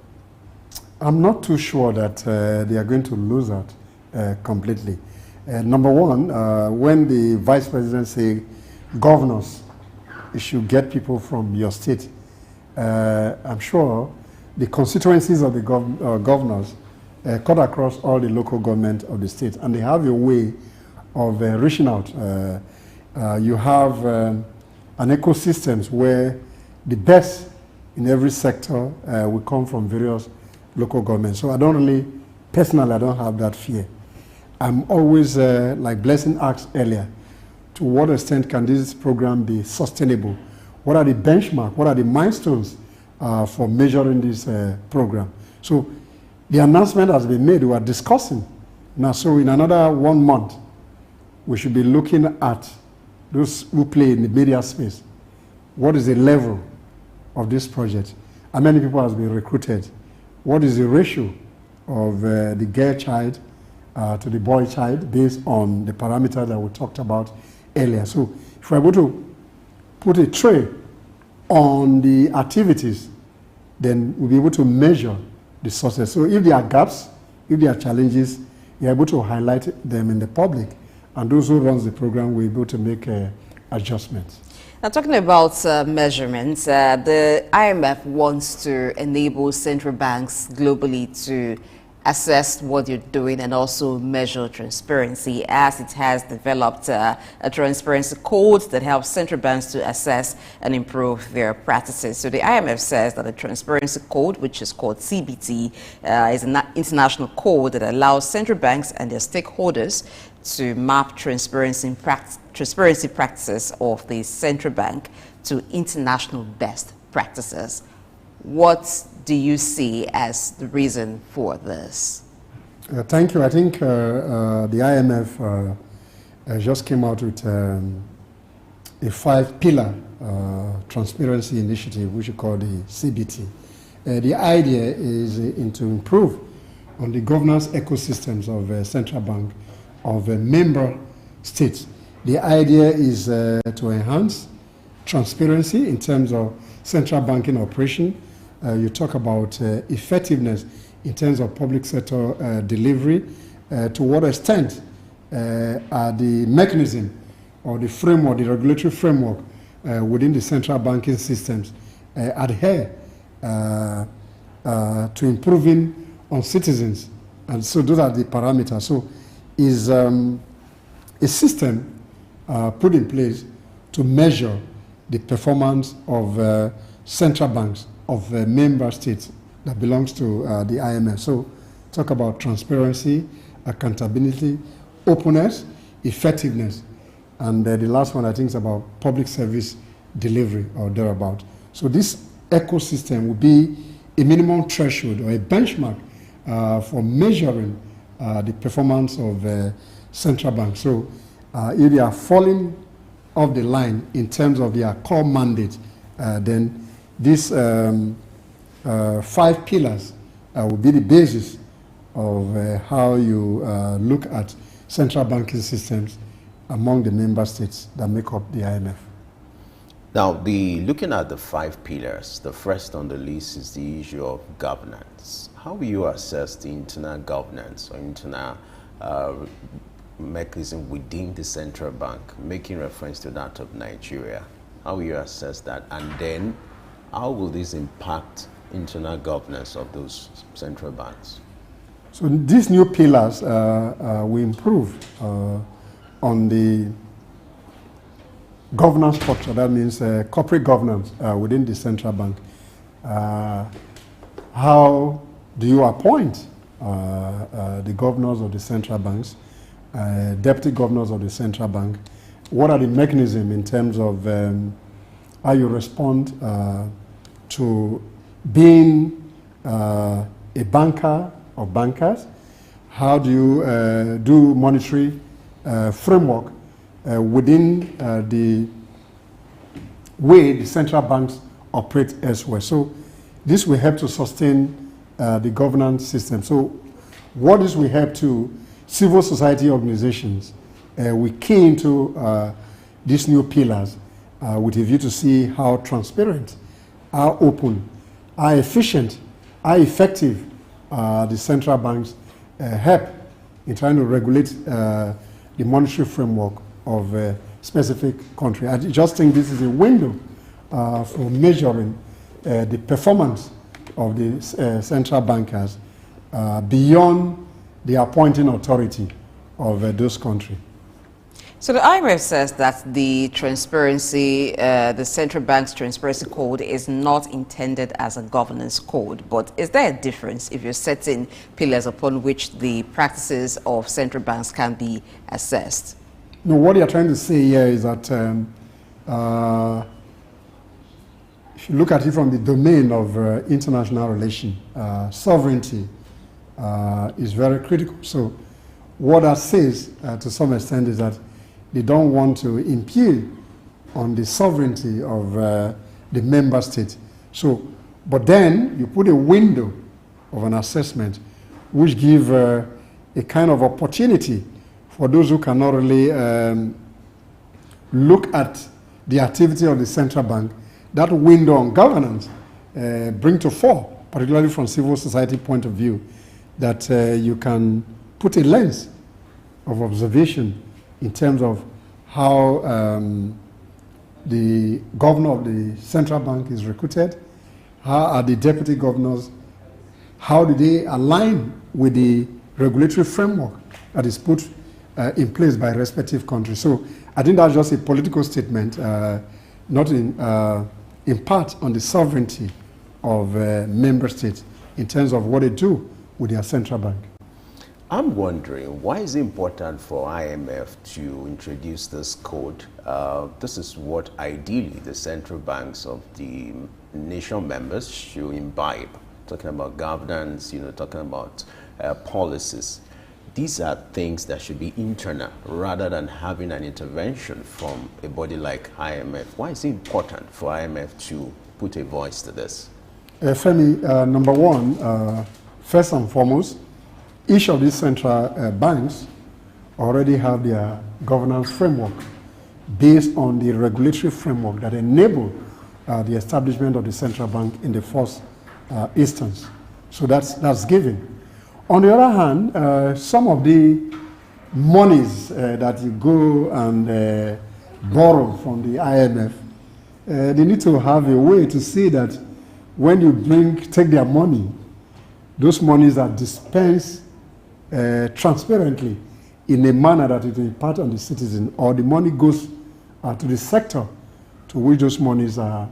I'm not too sure that they are going to lose out completely. Number one, when the vice president say governors, you should get people from your state, I'm sure the constituencies of the governors cut across all the local government of the state, and they have a way of reaching out. You have an ecosystem where the best in every sector will come from various local governments. So I don't really, personally, I don't have that fear. I'm always, like Blessing asked earlier, to what extent can this program be sustainable? What are the benchmarks? What are the milestones for measuring this program? So the announcement has been made. We are discussing now. So in another 1 month, we should be looking at those who play in the media space. What is the level of this project? How many people have been recruited? What is the ratio of the girl child to the boy child based on the parameters that we talked about earlier? So if we're able to put a tray on the activities, then we'll be able to measure the success. So if there are gaps, if there are challenges, you're able to highlight them in the public, and those who runs the program will be able to make adjustments. Now, talking about measurements, the IMF wants to enable central banks globally to assess what you're doing and also measure transparency, as it has developed a transparency code that helps central banks to assess and improve their practices. So the IMF says that the transparency code, which is called CBT, is an international code that allows central banks and their stakeholders to map transparency practices of the central bank to international best practices. What do you see as the reason for this? Thank you. I think the IMF just came out with a 5-pillar transparency initiative, which we call the CBT. The idea is to improve on the governance ecosystems of central bank of member states. The idea is to enhance transparency in terms of central banking operation. You talk about effectiveness in terms of public sector delivery. To what extent are the mechanism or the framework, the regulatory framework within the central banking systems adhere to improving on citizens? And so those are the parameters. So is a system put in place to measure the performance of central banks of member states that belongs to the IMF. So talk about transparency, accountability, openness, effectiveness, and the last one I think is about public service delivery or thereabout. So this ecosystem will be a minimum threshold or a benchmark for measuring the performance of central banks. So if they are falling off the line in terms of their core mandate, then these 5 pillars will be the basis of how you look at central banking systems among the member states that make up the IMF. Now, looking at the 5 pillars, the first on the list is the issue of governance. How will you assess the internal governance or internal mechanism within the central bank, making reference to that of Nigeria? How will you assess that? And then, how will this impact internal governance of those central banks? So these new pillars will improve on the governance structure. That means corporate governance within the central bank. How do you appoint the governors of the central banks, deputy governors of the central bank? What are the mechanisms in terms of how you respond to being a banker or bankers? How do you do monetary framework within the way the central banks operate elsewhere? So this will help to sustain the governance system. So what this will help to civil society organizations, we key into these new pillars with a view to see how transparent, how open, how efficient, how effective the central banks help in trying to regulate the monetary framework of a specific country. I just think this is a window for measuring the performance of the central bankers beyond the appointing authority of those countries. So the IMF says that the transparency, the central bank's transparency code is not intended as a governance code. But is there a difference if you're setting pillars upon which the practices of central banks can be assessed? No, what you're trying to say here is that if you look at it from the domain of international relations, sovereignty is very critical. So what that says to some extent is that they don't want to impede on the sovereignty of the member state. So, but then you put a window of an assessment which give a kind of opportunity for those who cannot really look at the activity of the central bank. That window on governance bring to fore, particularly from civil society point of view, that you can put a lens of observation in terms of how the governor of the central bank is recruited, how are the deputy governors, how do they align with the regulatory framework that is put in place by respective countries. So I think that's just a political statement, not in part on the sovereignty of member states in terms of what they do with their central bank. I'm wondering, why is it important for IMF to introduce this code? This is what ideally the central banks of the nation members should imbibe. Talking about governance, talking about policies. These are things that should be internal rather than having an intervention from a body like IMF. Why is it important for IMF to put a voice to this? Femi, number one, first and foremost, each of these central banks already have their governance framework based on the regulatory framework that enable the establishment of the central bank in the first instance. So that's given. On the other hand, some of the monies that you go and borrow from the IMF, they need to have a way to see that when you take their money, those monies are dispensed transparently in a manner that it will impart on the citizen, or the money goes to the sector to which those monies are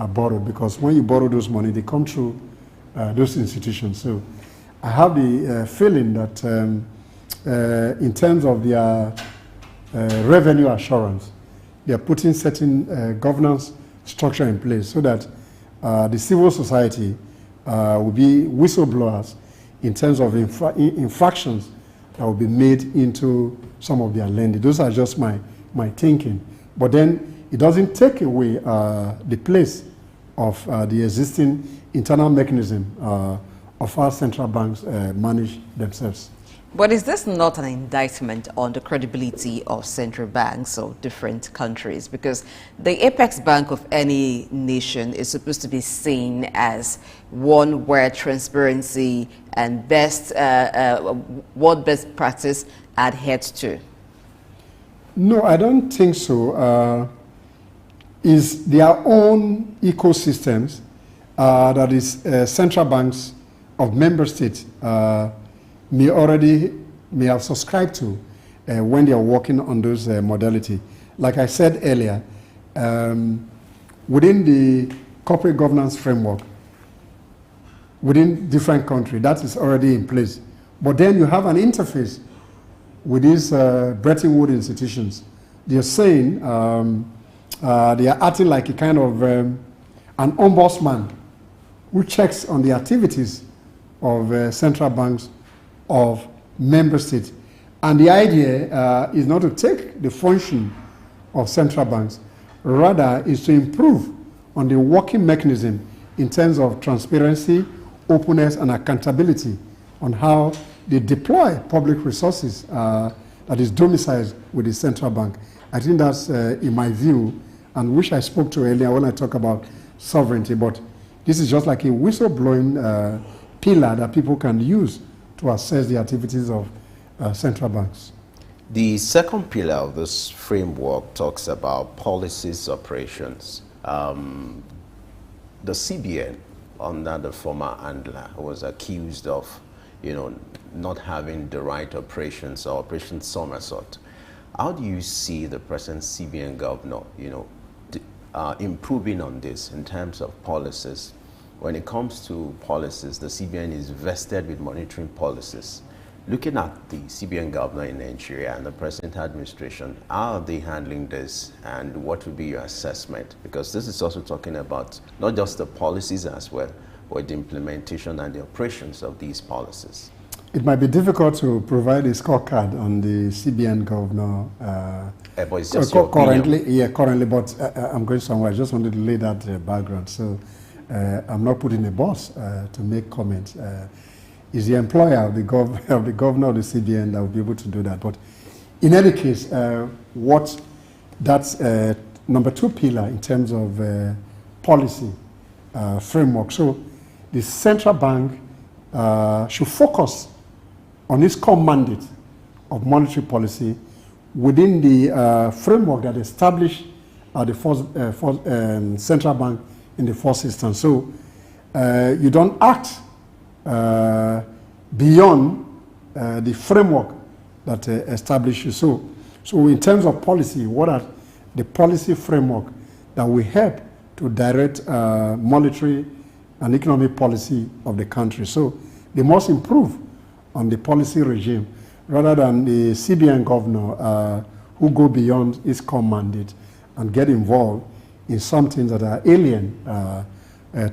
borrowed. Because when you borrow those money, they come through those institutions. So I have the feeling that in terms of their revenue assurance, they are putting certain governance structure in place so that the civil society will be whistleblowers in terms of infractions that will be made into some of their lending. Those are just my thinking. But then it doesn't take away the place of the existing internal mechanism of how central banks manage themselves. But is this not an indictment on the credibility of central banks of different countries? Because the apex bank of any nation is supposed to be seen as one where transparency and what best practice adhered to. No, I don't think so. Is their own ecosystems that is central banks of member states may have subscribed to when they are working on those modality. Like I said earlier, within the corporate governance framework, within different countries, that is already in place. But then you have an interface with these Bretton Woods institutions. They're saying they are acting like a kind of an ombudsman who checks on the activities of central banks of member states. And the idea is not to take the function of central banks, rather is to improve on the working mechanism in terms of transparency, openness, and accountability on how they deploy public resources that is domiciled with the central bank. I think that's, in my view, and which I spoke to earlier when I talk about sovereignty, but this is just like a whistleblowing pillar that people can use to assess the activities of central banks. The second pillar of this framework talks about policies, operations. The CBN, under the former handler, was accused of, not having the right operations or Operation Somersault. How do you see the present CBN governor, improving on this in terms of policies? When it comes to policies, the CBN is vested with monitoring policies. Looking at the CBN governor in Nigeria and the present administration, how are they handling this, and what would be your assessment? Because this is also talking about not just the policies as well, but the implementation and the operations of these policies. It might be difficult to provide a scorecard on the CBN governor but it's just your currently. opinion. Yeah, currently, but I'm going somewhere. I just wanted to lay that background. So I'm not putting a boss to make comments. Is the employer of the governor of the CBN that will be able to do that. But in any case, that's number two pillar in terms of policy framework. So the central bank should focus on its core mandate of monetary policy within the framework that established the central bank in the first instance. So you don't act beyond the framework that establishes. So in terms of policy, what are the policy framework that will help to direct monetary and economic policy of the country? So they must improve on the policy regime rather than the CBN governor who go beyond his core mandate and get involved in some things that are alien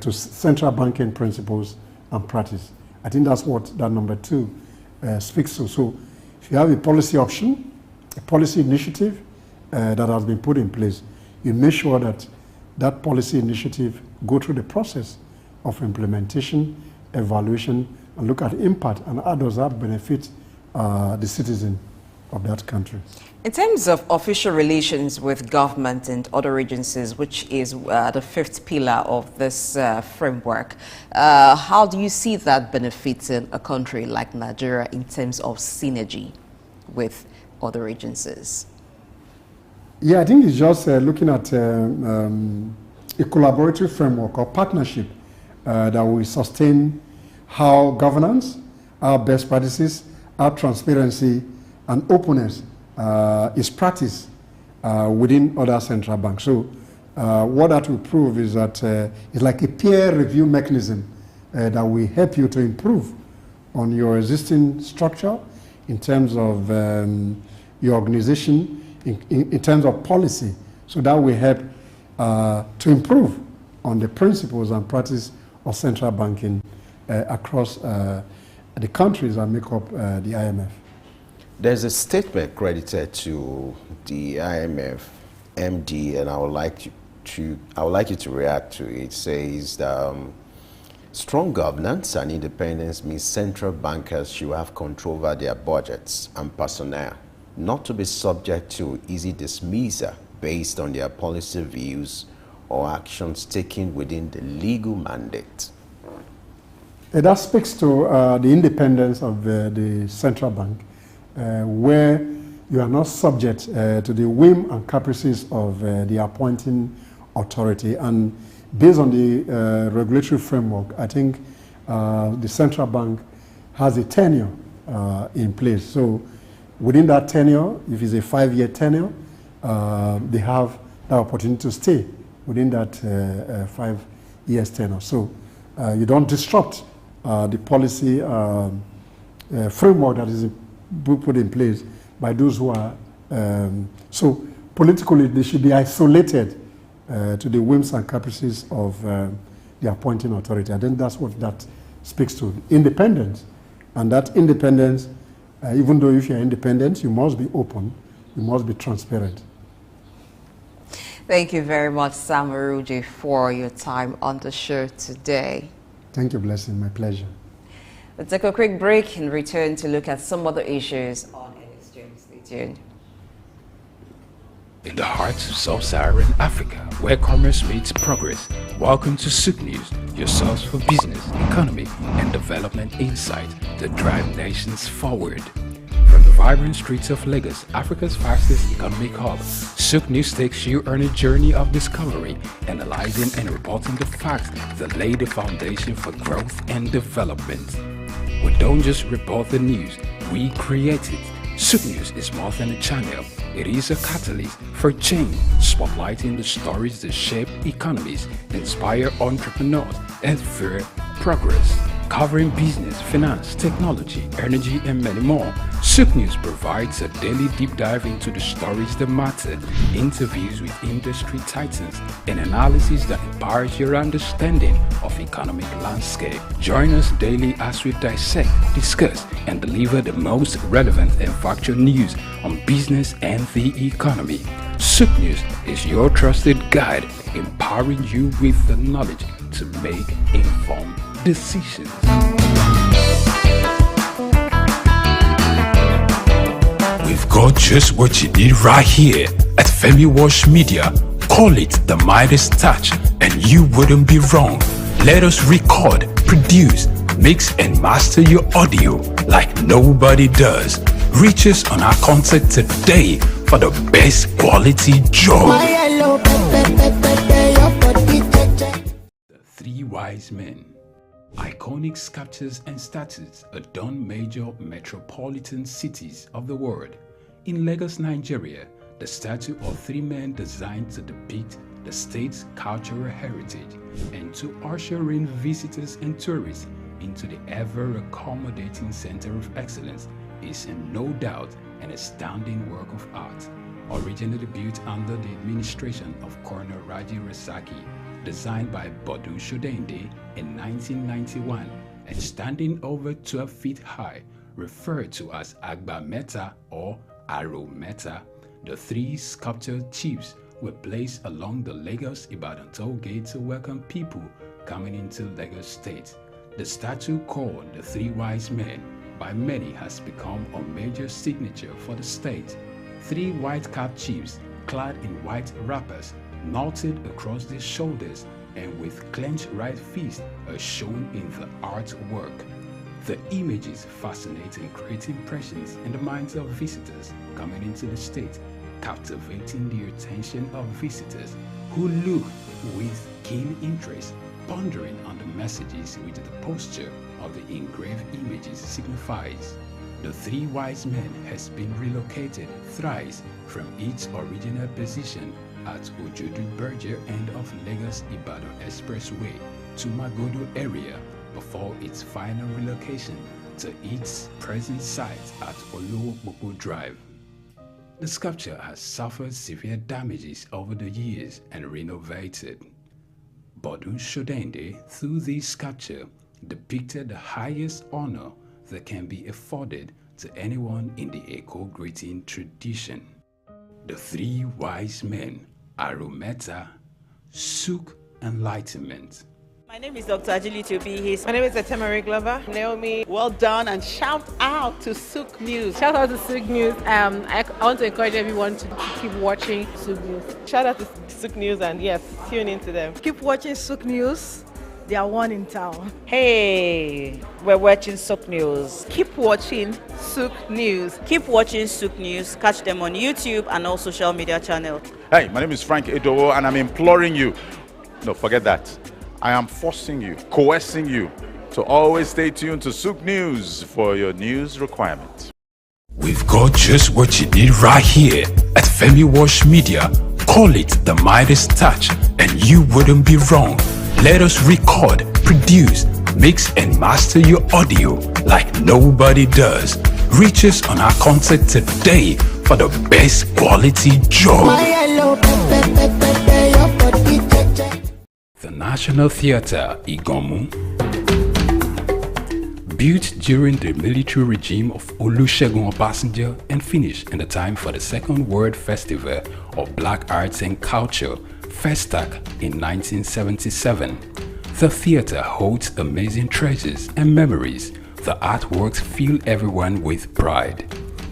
to central banking principles and practice. I think that's what that number two speaks to. So if you have a policy option, a policy initiative that has been put in place, you make sure that that policy initiative go through the process of implementation, evaluation, and look at impact and how does that benefit the citizen of that country. In terms of official relations with government and other agencies, which is the fifth pillar of this framework, how do you see that benefiting a country like Nigeria in terms of synergy with other agencies? Yeah, I think it's just looking at a collaborative framework or partnership that will sustain how governance, our best practices, our transparency and openness is practiced within other central banks. So what that will prove is that it's like a peer review mechanism that will help you to improve on your existing structure in terms of your organization, in terms of policy. So that will help to improve on the principles and practice of central banking across the countries that make up the IMF. There's a statement credited to the IMF MD, and I would like you to react to it. It says that Strong governance and independence means central bankers should have control over their budgets and personnel, not to be subject to easy dismissal based on their policy views or actions taken within the legal mandate. That speaks to the independence of the central bank, where you are not subject to the whim and caprices of the appointing authority. And based on the regulatory framework, I think the central bank has a tenure in place. So within that tenure, if it's a 5-year tenure, they have the opportunity to stay within that 5 years tenure. So you don't disrupt the policy framework that is put in place by those who are, so politically they should be isolated to the whims and caprices of the appointing authority. I think that's what that speaks to, independence. And that independence, even though if you're independent, you must be open, you must be transparent. Thank you very much, Sam Aruji, for your time on the show today. Thank you, Blessing. My pleasure. We'll take a quick break and return to look at some other issues on Exchange. Stay tuned. In the heart of sub-Saharan Africa, where commerce meets progress, welcome to SOUQ News, your source for business, economy, and development insight that drive nations forward. From the vibrant streets of Lagos, Africa's fastest economic hub, SOUQ News takes you on a journey of discovery, analyzing and reporting the facts that lay the foundation for growth and development. We don't just report the news, we create it. SOUQ News is more than a channel. It is a catalyst for change, spotlighting the stories that shape economies, inspire entrepreneurs, and fuel progress. Covering business, finance, technology, energy, and many more, SOUQ News provides a daily deep dive into the stories that matter, interviews with industry titans, and analysis that empowers your understanding of economic landscape. Join us daily as we dissect, discuss, and deliver the most relevant and factual news on business and the economy. SOUQ News is your trusted guide, empowering you with the knowledge to make informed decisions. We've got just what you need right here at Femi Wash Media. Call it the Midas touch and you wouldn't be wrong. Let us record, produce, mix and master your audio like nobody does. Reach us on our contact today for the best quality job. The Three Wise Men. Iconic sculptures and statues adorn major metropolitan cities of the world. In Lagos, Nigeria, the statue of three men designed to depict the state's cultural heritage and to usher in visitors and tourists into the ever-accommodating center of excellence is no doubt an astounding work of art. Originally built under the administration of Colonel Raji Rasaki, designed by Bodu Shodende in 1991 and standing over 12 feet high, referred to as Agba Meta or Aro Meta, the three sculptured chiefs were placed along the Lagos-Ibadan toll gate to welcome people coming into Lagos State. The statue called the Three Wise Men by many has become a major signature for the state. Three white-capped chiefs clad in white wrappers, knotted across their shoulders and with clenched right fists are shown in the artwork. The images fascinate and create impressions in the minds of visitors coming into the state, captivating the attention of visitors who look with keen interest, pondering on the messages which the posture of the engraved images signifies. The Three Wise Men has been relocated thrice from its original position at Ojodu Berger end of Lagos-Ibadan Expressway to Magodo area before its final relocation to its present site at Olowopopo Drive. The sculpture has suffered severe damages over the years and renovated. Bodu Shodende, through this sculpture, depicted the highest honor that can be afforded to anyone in the Eko greeting tradition. The Three Wise Men, Arometa, SOUQ Enlightenment. My name is Dr. Agility Obi. My name is Etemere Glover. Naomi. Well done, and shout out to SOUQ News. Shout out to SOUQ News. I want to encourage everyone to keep watching SOUQ News. Shout out to SOUQ News, and yes, tune into them. Keep watching SOUQ News. They are one in town. Hey, we're watching SOUQ News. Keep watching SOUQ News. Keep watching SOUQ News. Catch them on YouTube and all social media channels. Hey, my name is Frank Edowo, and I'm imploring you. No, forget that. I am forcing you, coercing you to always stay tuned to SOUQ News for your news requirements. We've got just what you need right here at Femi Wash Media. Call it the Midas touch, and you wouldn't be wrong. Let us record, produce, mix, and master your audio like nobody does. Reach us on our contact today for the best quality job. The National Theatre, Igomu. Built during the military regime of Olusegun Obasanjo and finished in the time for the Second World Festival of Black Arts and Culture, SOUQ, in 1977. The theatre holds amazing treasures and memories. The artworks fill everyone with pride.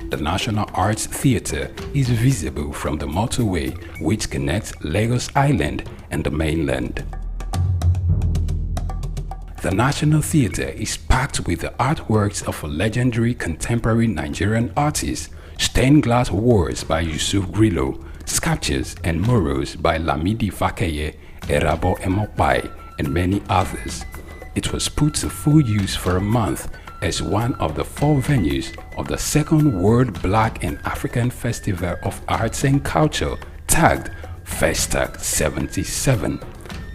The National Arts Theatre is visible from the motorway which connects Lagos Island and the mainland. The National Theatre is packed with the artworks of a legendary contemporary Nigerian artist, stained glass walls by Yusuf Grillo, sculptures and murals by Lamidi Fakeye, Erabo Emopai, and many others. It was put to full use for a month as one of the 4 venues of the Second World Black and African Festival of Arts and Culture, tagged SOUQ 77.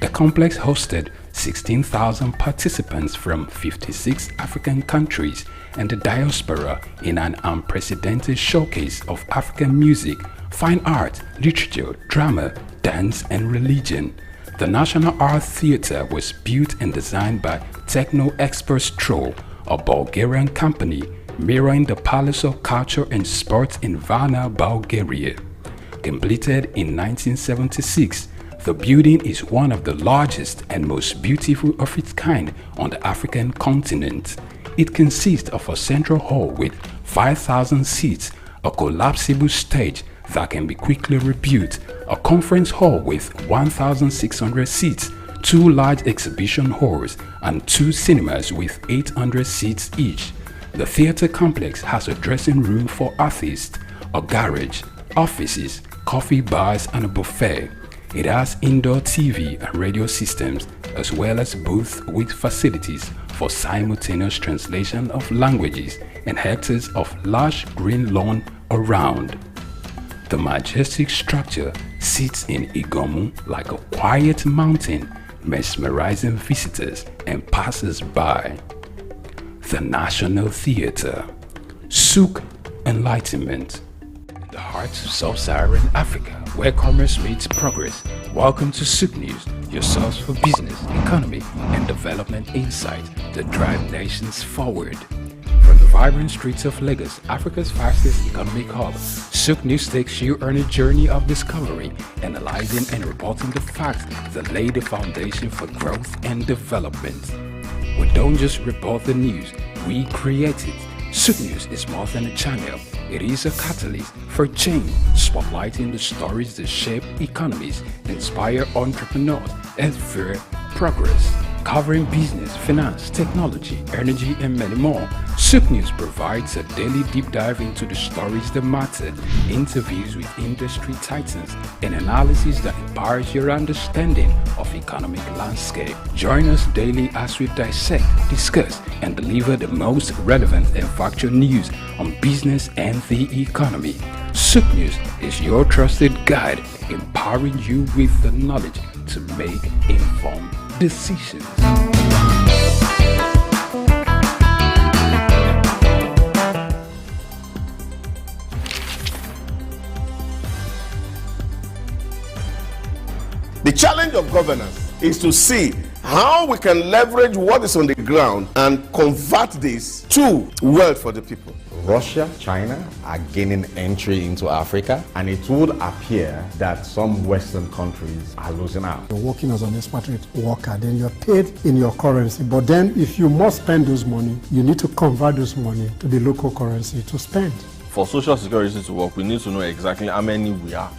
The complex hosted 16,000 participants from 56 African countries and the diaspora in an unprecedented showcase of African music, fine art, literature, drama, dance, and religion. The National Art Theatre was built and designed by Techno Expert Stroll, a Bulgarian company mirroring the Palace of Culture and Sports in Varna, Bulgaria. Completed in 1976, the building is one of the largest and most beautiful of its kind on the African continent. It consists of a central hall with 5,000 seats, a collapsible stage that can be quickly rebuilt, a conference hall with 1,600 seats, 2 large exhibition halls, and 2 cinemas with 800 seats each. The theatre complex has a dressing room for artists, a garage, offices, coffee bars, and a buffet. It has indoor TV and radio systems, as well as booths with facilities for simultaneous translation of languages and hectares of large green lawn around. The majestic structure sits in Igomu like a quiet mountain, mesmerizing visitors and passers-by. The National Theatre, SOUQ Enlightenment. In the heart of sub-Saharan Africa, where commerce meets progress. Welcome to SOUQ News, your source for business, economy, and development insight that drive nations forward. From the vibrant streets of Lagos, Africa's fastest economic hub, SOUQ News takes you on a journey of discovery, analyzing and reporting the facts that lay the foundation for growth and development. We don't just report the news, we create it. SOUQ News is more than a channel. It is a catalyst for change, spotlighting the stories that shape economies, inspire entrepreneurs, and fuel progress. Covering business, finance, technology, energy, and many more, SOUQ News provides a daily deep dive into the stories that matter, interviews with industry titans, and analysis that empowers your understanding of economic landscape. Join us daily as we dissect, discuss, and deliver the most relevant and factual news on business and the economy. SOUQ News is your trusted guide, empowering you with the knowledge to make informed decisions. The challenge of governance is to see how we can leverage what is on the ground and convert this to wealth for the people. Russia, China are gaining entry into Africa, and it would appear that some Western countries are losing out. You're working as an expatriate worker, then you're paid in your currency. But then if you must spend those money, you need to convert those money to the local currency to spend. For Social Security to work, we need to know exactly how many we are.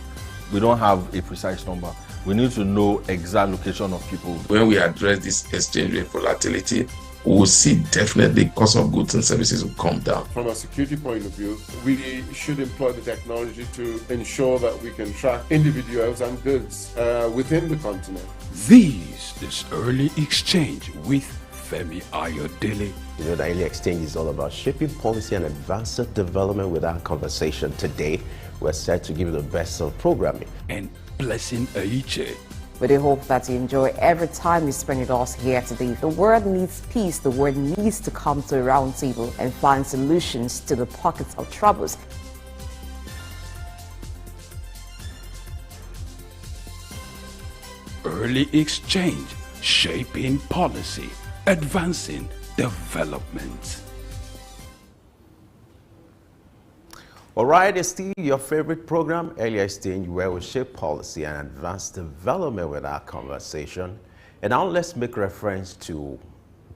We don't have a precise number. We need to know exact location of people. When we address this exchange rate volatility, we will see definitely cost of goods and services will come down. From a security point of view, we should employ the technology to ensure that we can track individuals and goods within the continent. This is Early Exchange with Femi Ayodele. You know, the Early Exchange is all about shaping policy and advancing development. With our conversation today, we're set to give you the best of programming. And Blessing Aiche. We do hope that you enjoy every time you spend with us here today. The world needs peace. The world needs to come to a round table and find solutions to the pockets of troubles. Early Exchange, shaping policy, advancing development. All right, it's still your favorite program, Early Exchange, where we shape policy and advance development with our conversation. And now let's make reference to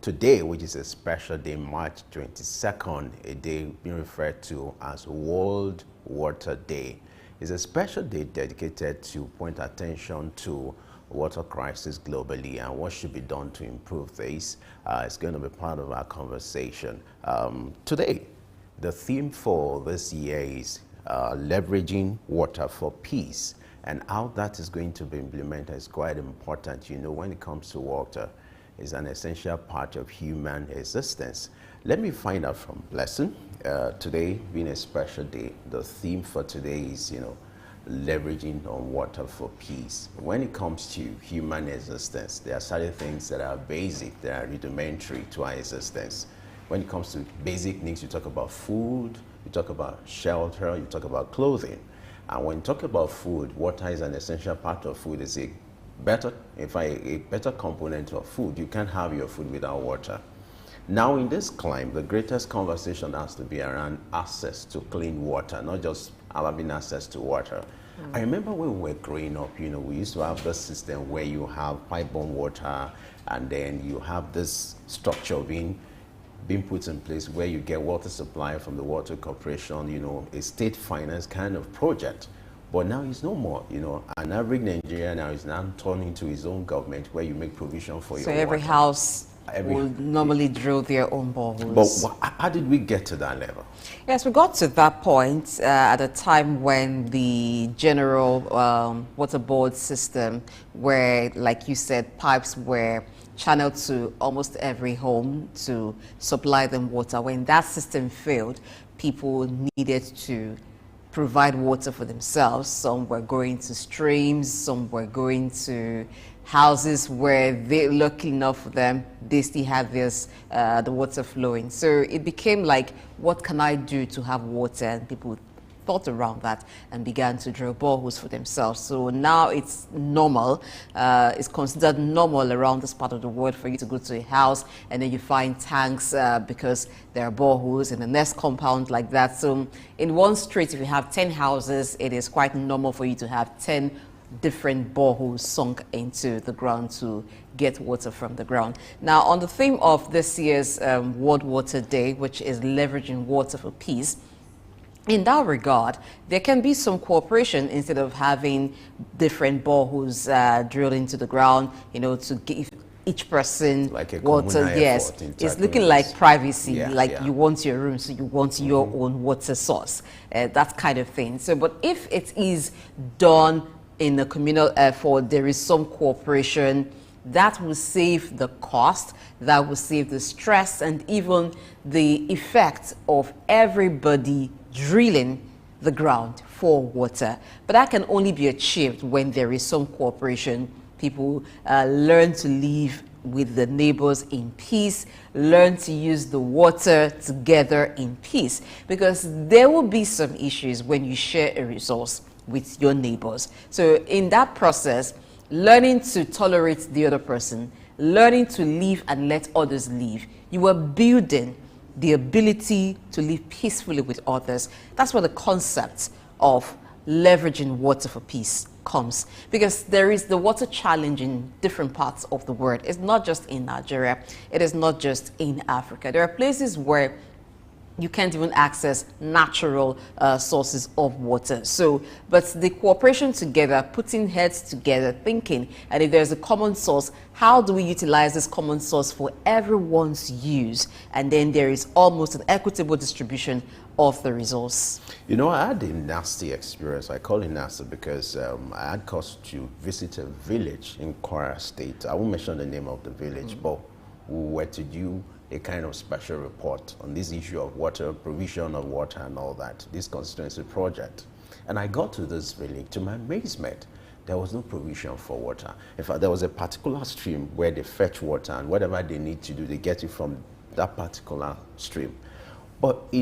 today, which is a special day, March 22nd, a day being referred to as World Water Day. It's a special day dedicated to point attention to water crisis globally and what should be done to improve this. It's going to be part of our conversation. Today, the theme for this year is leveraging water for peace, and how that is going to be implemented is quite important. You know, when it comes to water, it's an essential part of human existence. Let me find out from Blessing. Today being a special day, the theme for today is, you know, leveraging on water for peace. When it comes to human existence, there are certain things that are basic, that are rudimentary to our existence. When it comes to basic needs, you talk about food, you talk about shelter, you talk about clothing. And when you talk about food, water is an essential part of food. It's a better component of food. You can't have your food without water. Now in this climate, the greatest conversation has to be around access to clean water, not just having access to water. I remember when we were growing up, you know, we used to have this system where you have pipe-borne water, and then you have this structure being put in place where you get water supply from the water corporation, you know, a state finance kind of project. But now it's no more, you know. An average Nigerian now is now turning into his own government where you make provision for your water. So every house will normally drill their own boreholes. But how did we get to that level? Yes, we got to that point at a time when the general water board system, where, like you said, pipes were channeled to almost every home to supply them water. When that system failed, people needed to provide water for themselves. Some were going to streams, some were going to houses where they, lucky enough for them, they still had this, the water flowing. So it became like, what can I do to have water? And people thought around that and began to drill boreholes for themselves. So now it's normal, it's considered normal around this part of the world for you to go to a house and then you find tanks because there are boreholes in the next compound like that. So in one street, if you have 10 houses, it is quite normal for you to have 10 different boreholes sunk into the ground to get water from the ground. Now, on the theme of this year's World Water Day, which is leveraging water for peace, in that regard, there can be some cooperation instead of having different boreholes drilled into the ground, you know, to give each person like a water. Yes, it's looking like privacy, you want your room, so you want your own water source, that kind of thing. So, but if it is done in a communal effort, there is some cooperation, that will save the cost, that will save the stress, and even the effect of everybody drilling the ground for water. But that can only be achieved when there is some cooperation. People learn to live with the neighbors in peace, learn to use the water together in peace, because there will be some issues when you share a resource with your neighbors. So in that process, learning to tolerate the other person, learning to live and let others live, you are building the ability to live peacefully with others. That's where the concept of leveraging water for peace comes, because there is the water challenge in different parts of the world. It's not just in Nigeria, it is not just in Africa. There are places where you can't even access natural sources of water. So, but the cooperation together, putting heads together, thinking, and if there's a common source, how do we utilize this common source for everyone's use? And then there is almost an equitable distribution of the resource. You know, I had a nasty experience. I call it nasty because I had cause to visit a village in Kwara State. I won't mention the name of the village, but we were to do a kind of special report on this issue of water, provision of water and all that, this constituency project. And I got to this village, to my amazement, there was no provision for water. In fact, there was a particular stream where they fetch water, and whatever they need to do, they get it from that particular stream. But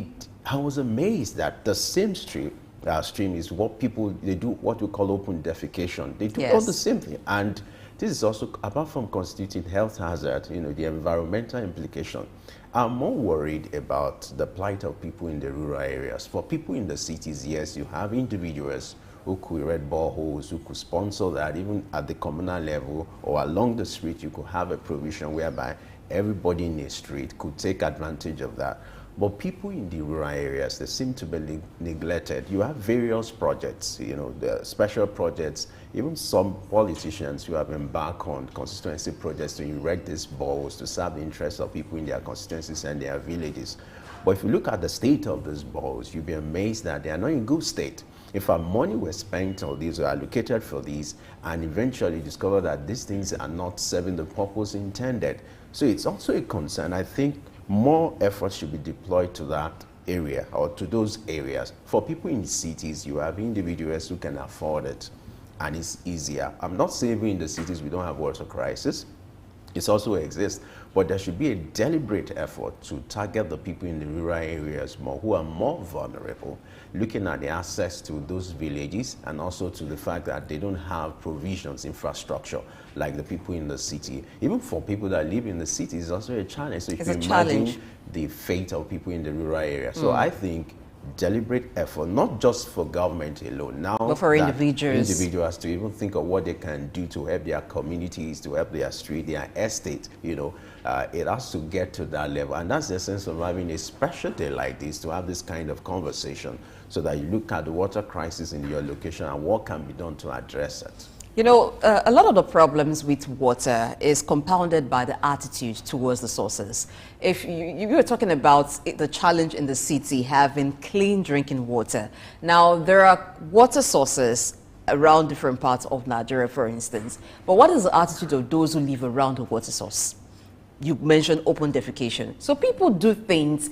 I was amazed that the same stream is what people, they do what we call open defecation. They do all the same thing. And this is also, apart from constituting health hazard, you know, the environmental implication. I'm more worried about the plight of people in the rural areas. For people in the cities, yes, you have individuals who could erect boreholes, who could sponsor that, even at the communal level or along the street, you could have a provision whereby everybody in the street could take advantage of that. But people in the rural areas, they seem to be neglected. You have various projects, you know, the special projects, even some politicians who have embarked on constituency projects to erect these boreholes to serve the interests of people in their constituencies and their villages. But if you look at the state of these boreholes, you'll be amazed that they are not in good state. In fact, money was spent on these or allocated for these, and eventually discover that these things are not serving the purpose intended. So it's also a concern. I think more effort should be deployed to that area or to those areas. For people in cities, you have individuals who can afford it, and it's easier. I'm not saying even in the cities we don't have water crisis. It also exists, but there should be a deliberate effort to target the people in the rural areas more, who are more vulnerable, looking at the access to those villages and also to the fact that they don't have provisions, infrastructure, like the people in the city. Even for people that live in the city, it's also a challenge. So if you imagine the fate of people in the rural area. So I think deliberate effort, not just for government alone, now but for individuals to even think of what they can do to help their communities, to help their street, their estate, you know, it has to get to that level. And that's the essence of having a special day like this, to have this kind of conversation, so that you look at the water crisis in your location and what can be done to address it. You know, a lot of the problems with water is compounded by the attitude towards the sources. If you were talking about the challenge in the city having clean drinking water. Now, there are water sources around different parts of Nigeria, for instance. But what is the attitude of those who live around the water source? You mentioned open defecation. So people do things,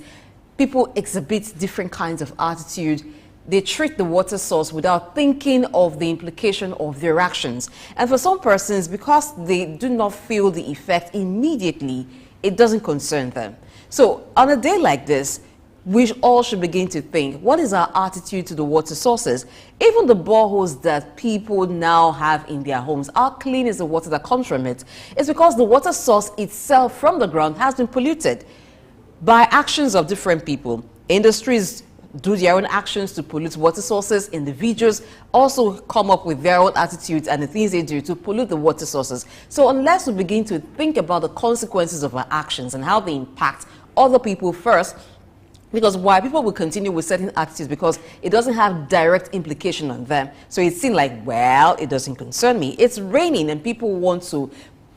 people exhibit different kinds of attitude. They treat the water source without thinking of the implication of their actions. And for some persons, because they do not feel the effect immediately, it doesn't concern them. So on a day like this, we all should begin to think, what is our attitude to the water sources? Even the boreholes that people now have in their homes, how clean is the water that comes from it? It's because the water source itself from the ground has been polluted by actions of different people. Industries do their own actions to pollute water sources. Individuals also come up with their own attitudes and the things they do to pollute the water sources. So unless we begin to think about the consequences of our actions and how they impact other people first, because why people will continue with certain attitudes, because it doesn't have direct implication on them. So it seems like, well, it doesn't concern me. It's raining and people want to,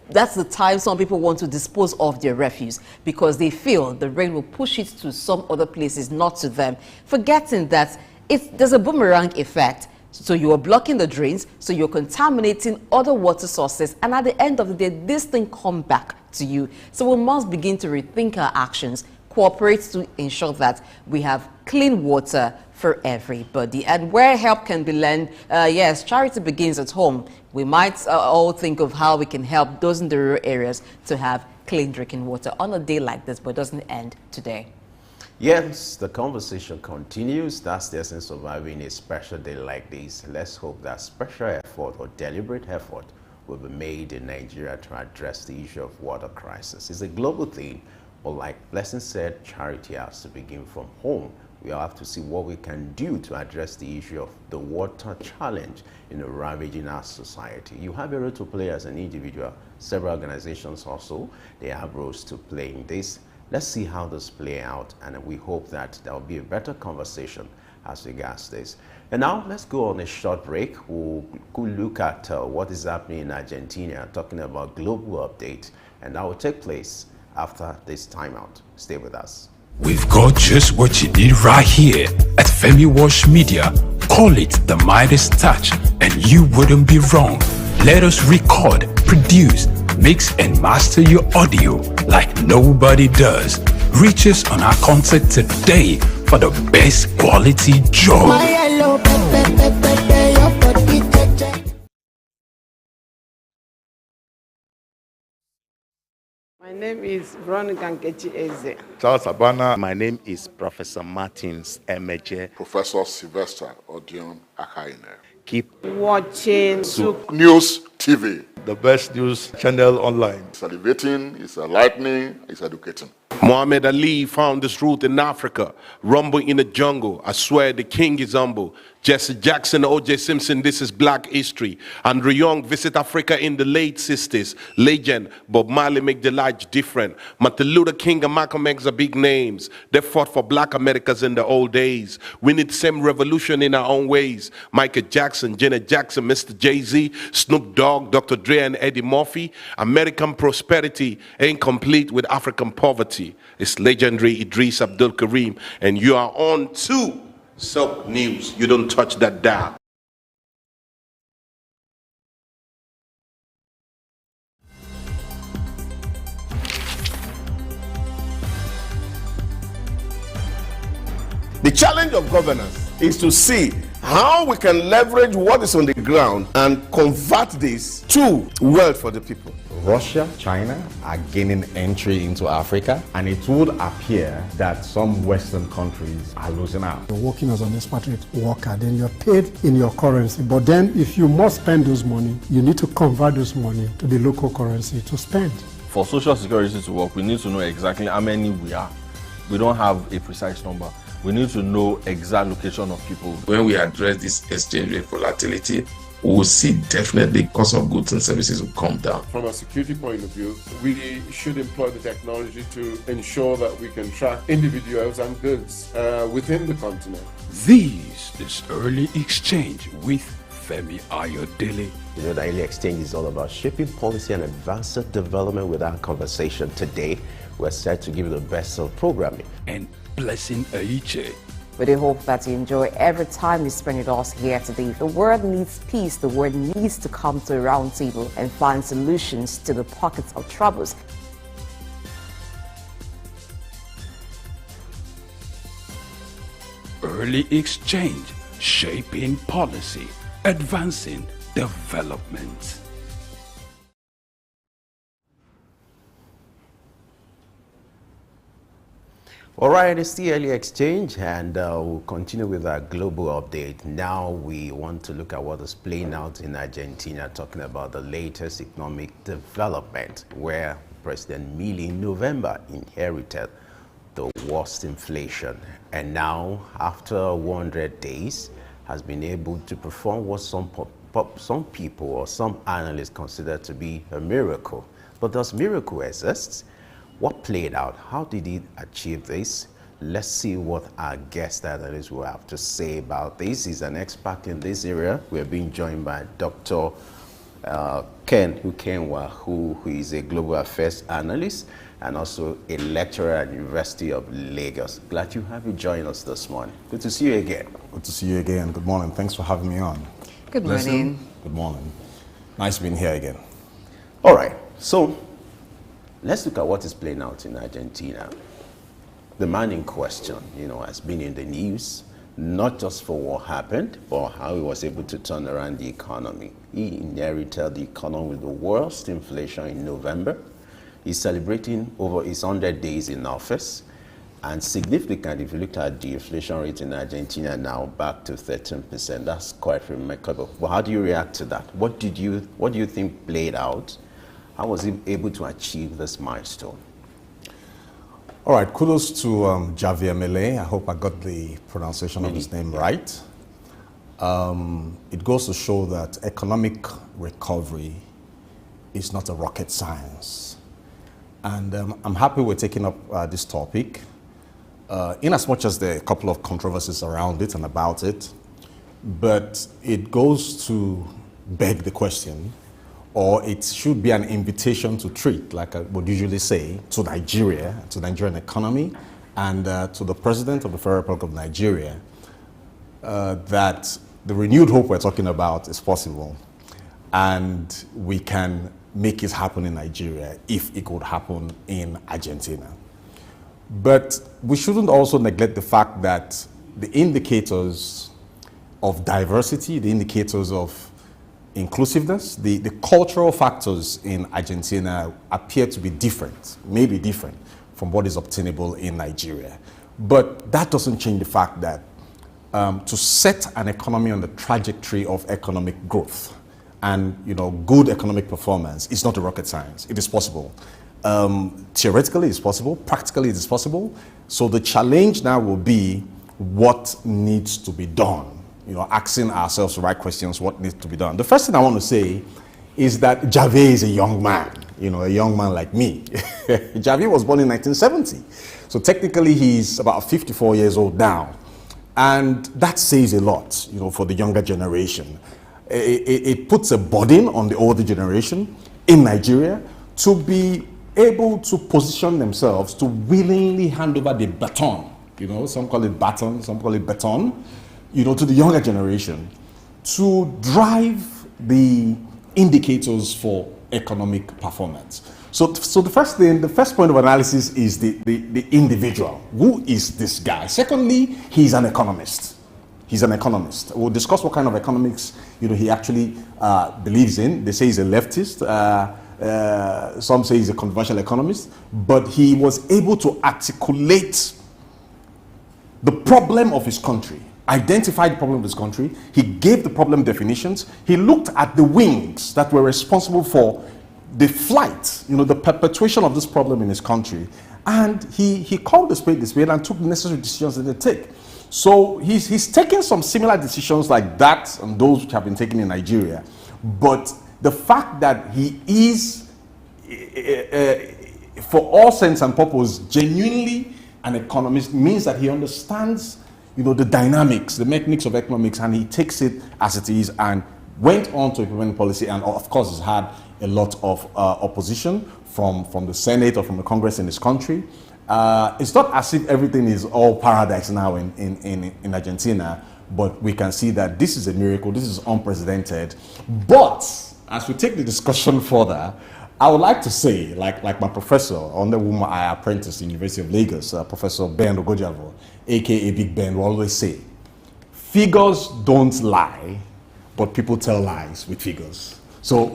that's the time some people want to dispose of their refuse, because they feel the rain will push it to some other places, not to them, forgetting that there's a boomerang effect. So you are blocking the drains, so you're contaminating other water sources, and at the end of the day, this thing comes back to you. So we must begin to rethink our actions, cooperate to ensure that we have clean water for everybody. And where help can be lent, yes, charity begins at home. We might all think of how we can help those in the rural areas to have clean drinking water on a day like this, but it doesn't end today. Yes, the conversation continues. That's the essence of having a special day like this. Let's hope that special effort or deliberate effort will be made in Nigeria to address the issue of water crisis. It's a global thing, But like Blessing said, charity has to begin from home. We have to see what we can do to address the issue of the water challenge ravaging our society. You have a role to play as an individual. Several organizations also, they have roles to play in this. Let's see how this play out, and we hope that there will be a better conversation as regards this. And now let's go on a short break. We'll look at what is happening in Argentina, talking about global update, and that will take place after this timeout. Stay with us. We've got just what you need right here at Femi Wash Media. Call it the Midas Touch and you wouldn't be wrong. Let us record, produce, mix and master your audio like nobody does. Reach us on our contact today for the best quality job. My name is Veronica Nkechi Eze. Charles Abana. My name is Professor Martins Emeje. Professor Sylvester Odion Akaine. Keep watching SOUQ News TV. The best news channel online. It's elevating, it's enlightening, it's educating. Muhammad Ali found his root in Africa. Rumble in the jungle. I swear the king is humble. Jesse Jackson, O.J. Simpson, this is black history. Andrew Young visit Africa in the late 60s. Legend, Bob Marley make the life different. Martin Luther King and Malcolm X are big names. They fought for black Americans in the old days. We need same revolution in our own ways. Michael Jackson, Janet Jackson, Mr. Jay-Z, Snoop Dogg, Dr. Dre and Eddie Murphy. American prosperity ain't complete with African poverty. It's legendary Idris Abdul Karim, and you are on to SOUQ News. You don't touch that dial. The challenge of governance is to see how we can leverage what is on the ground and convert this to wealth for the people. Russia, China are gaining entry into Africa, and it would appear that some Western countries are losing out. You're working as an expatriate worker, then you're paid in your currency. But then if you must spend those money, you need to convert those money to the local currency to spend. For Social Security to work, we need to know exactly how many we are. We don't have a precise number. We need to know exact location of people. When we address this exchange rate volatility, we will see definitely cost of goods and services will come down. From a security point of view, we should employ the technology to ensure that we can track individuals and goods within the continent. This is Early Exchange with Femi Ayodele. You know, the Early Exchange is all about shaping policy and advancing development. With our conversation today, we're set to give you the best of programming. And Blessing Aiche. We do hope that you enjoy every time you spend with us here today. The world needs peace. The world needs to come to a round table and find solutions to the pockets of troubles. Early Exchange, shaping policy, advancing development. All right, it's the Early Exchange, and we'll continue with our global update. Now we want to look at what is playing out in Argentina, talking about the latest economic development, where President Milei in November inherited the worst inflation, and now, after 100 days, has been able to perform what some people or some analysts consider to be a miracle. But does miracle exist? What played out? How did he achieve this? Let's see what our guest analyst will have to say about this. He's an expert in this area. We're being joined by Dr. Ken Ukenwa, who is a global affairs analyst and also a lecturer at the University of Lagos. Glad to have you join us this morning. Good to see you again. Good to see you again. Good morning. Thanks for having me on. Good morning. Good morning. Nice being here again. All right. So let's look at what is playing out in Argentina. The man in question, has been in the news, not just for what happened, but how he was able to turn around the economy. He inherited the economy with the worst inflation in November. He's celebrating over his 100 days in office. And significant, if you look at the inflation rate in Argentina now, back to 13%. That's quite remarkable. Well, how do you react to that? What do you think played out? How was he able to achieve this milestone? All right, kudos to Javier Mele. I hope I got the pronunciation of his name right. It goes to show that economic recovery is not a rocket science. And I'm happy we're taking up this topic, in as much as there are a couple of controversies around it and about it, but it goes to beg the question, or it should be an invitation to treat, like I would usually say, to Nigeria, to the Nigerian economy, and to the President of the Federal Republic of Nigeria, that the renewed hope we're talking about is possible, and we can make it happen in Nigeria if it could happen in Argentina. But we shouldn't also neglect the fact that the indicators of diversity, the indicators of inclusiveness, the cultural factors in Argentina appear to be different, maybe different from what is obtainable in Nigeria. But that doesn't change the fact that to set an economy on the trajectory of economic growth and good economic performance is not a rocket science. It is possible. Theoretically, it's possible. Practically, it is possible. So the challenge now will be what needs to be done. Asking ourselves the right questions, what needs to be done. The first thing I want to say is that Javier is a young man, a young man like me. Javier was born in 1970. So technically he's about 54 years old now. And that says a lot, for the younger generation. It puts a burden on the older generation in Nigeria to be able to position themselves to willingly hand over the baton. Some call it baton, some call it baton. To the younger generation to drive the indicators for economic performance. So the first point of analysis is the individual. Who is this guy? Secondly, he's an economist. He's an economist. We'll discuss what kind of economics he actually believes in. They say he's a leftist. Some say he's a controversial economist. But he was able to articulate the problem of his country. Identified the problem of this country. He gave the problem definitions. He looked at the wings that were responsible for the flight, the perpetuation of this problem in his country. And he called the spade and took the necessary decisions that they take. So he's taken some similar decisions like that and those which have been taken in Nigeria. But the fact that he is, for all sense and purpose, genuinely an economist means that he understands the dynamics, the mechanics of economics, and he takes it as it is and went on to implement policy, and of course has had a lot of opposition from the Senate or from the Congress in his country. It's not as if everything is all paradise now in Argentina, but we can see that this is a miracle, this is unprecedented. But as we take the discussion further, I would like to say, like my professor, under whom I apprenticed in the University of Lagos, Professor Ben Ogojavo, aka Big Ben, will always say, figures don't lie, but people tell lies with figures. So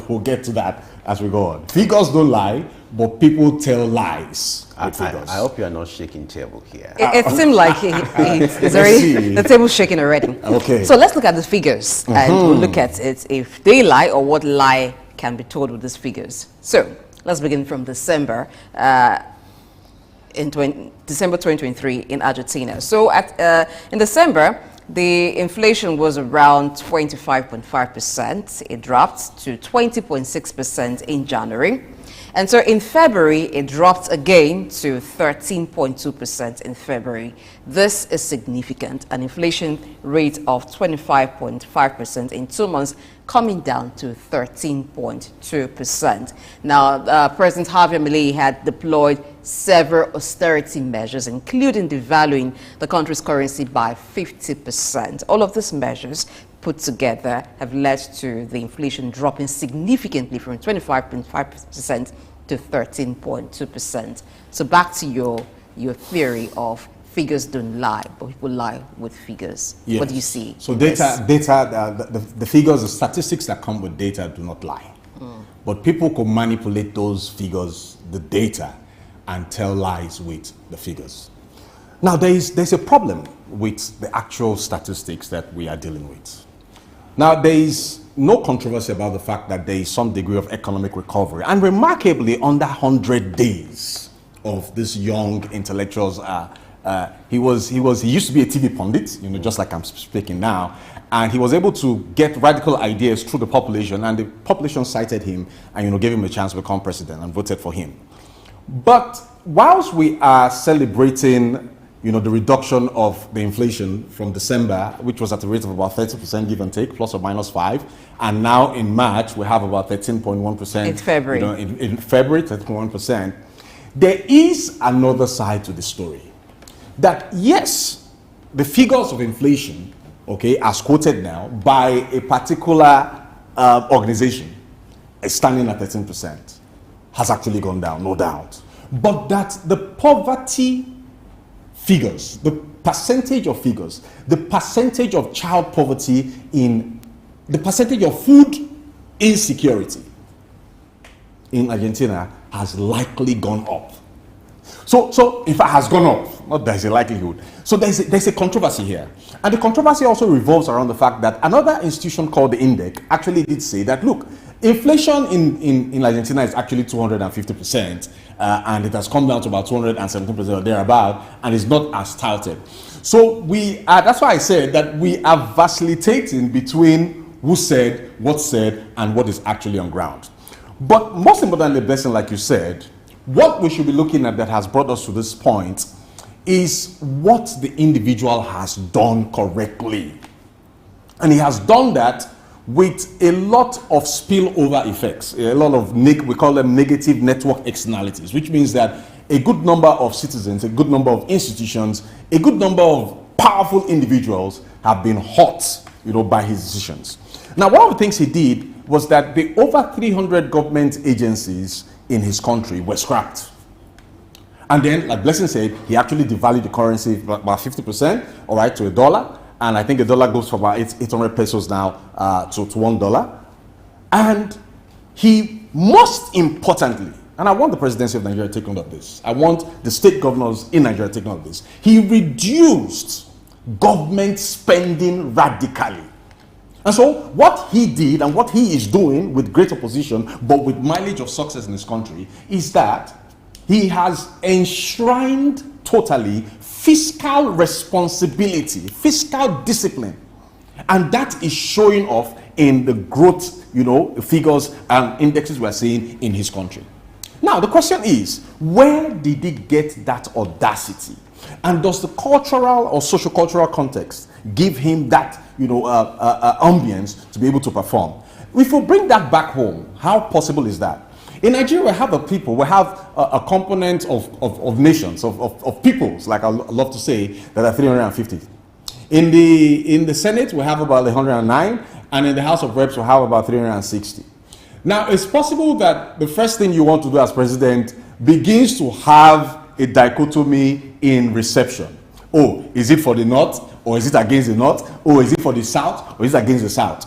we'll get to that as we go on. Figures don't lie, but people tell lies with figures. I hope you are not shaking table here. It seemed like it's already, the table's shaking already. Okay. So let's look at the figures and we'll look at it if they lie or what lie can be told with these figures. So let's begin from December. December 2023 in Argentina. So in December, the inflation was around 25.5%. It dropped to 20.6% in January. And so in February, it dropped again to 13.2% in February. This is significant. An inflation rate of 25.5% in 2 months, coming down to 13.2%. Now, President Javier Milei had deployed several austerity measures, including devaluing the country's currency by 50%. All of these measures put together have led to the inflation dropping significantly from 25.5% to 13.2%. So back to your theory of figures don't lie, but people lie with figures. Yes. What do you see? So the figures, the statistics that come with data do not lie. But people could manipulate those figures, the data, and tell lies with the figures. Now, there's a problem with the actual statistics that we are dealing with. Now, there is no controversy about the fact that there is some degree of economic recovery, and remarkably, under 100 days of these young intellectuals. He used to be a TV pundit, just like I'm speaking now, and he was able to get radical ideas through the population, and the population cited him and gave him a chance to become president and voted for him. But whilst we are celebrating the reduction of the inflation from December, which was at a rate of about 30% give and take, plus or minus 5, and now in March we have about 13.1%. In February. In February, 13.1%. There is another side to the story. That yes, the figures of inflation, as quoted now by a particular organization, is standing at 13%, has actually gone down, no doubt. But that the poverty figures, the percentage of figures, the percentage of child poverty the percentage of food insecurity in Argentina has likely gone up. So if it has gone up, not there's a likelihood. So there's a controversy here. And the controversy also revolves around the fact that another institution called the INDEC actually did say that, look, inflation in Argentina is actually 250%, and it has come down to about 217% or thereabout, and is not as touted. So that's why I said that we are vacillating between who said, and what is actually on ground. But most importantly, Blessing, like you said, what we should be looking at that has brought us to this point is what the individual has done correctly. And he has done that with a lot of spillover effects, a lot of, we call them negative network externalities, which means that a good number of citizens, a good number of institutions, a good number of powerful individuals have been hurt, by his decisions. Now, one of the things he did was that the over 300 government agencies in his country were scrapped. And then, like Blessing said, he actually devalued the currency by about 50%, all right, to $1. And I think the dollar goes from about 800 pesos now to $1. And he, most importantly, and I want the presidency of Nigeria to take note of this, I want the state governors in Nigeria to take note of this, he reduced government spending radically. And so what he did and what he is doing with great opposition, but with mileage of success in his country, is that he has enshrined totally fiscal responsibility, fiscal discipline. And that is showing off in the growth, figures and indexes we're seeing in his country. Now, the question is, where did he get that audacity? And does the cultural or socio-cultural context give him that, ambience to be able to perform? If we bring that back home, how possible is that? In Nigeria, we have we have a component of nations, of peoples, like I love to say, that are 350. In the Senate, we have about 109, and in the House of Reps, we have about 360. Now, it's possible that the first thing you want to do as president begins to have a dichotomy in reception. Oh, is it for the North, or is it against the North? Or is it for the South, or is it against the South?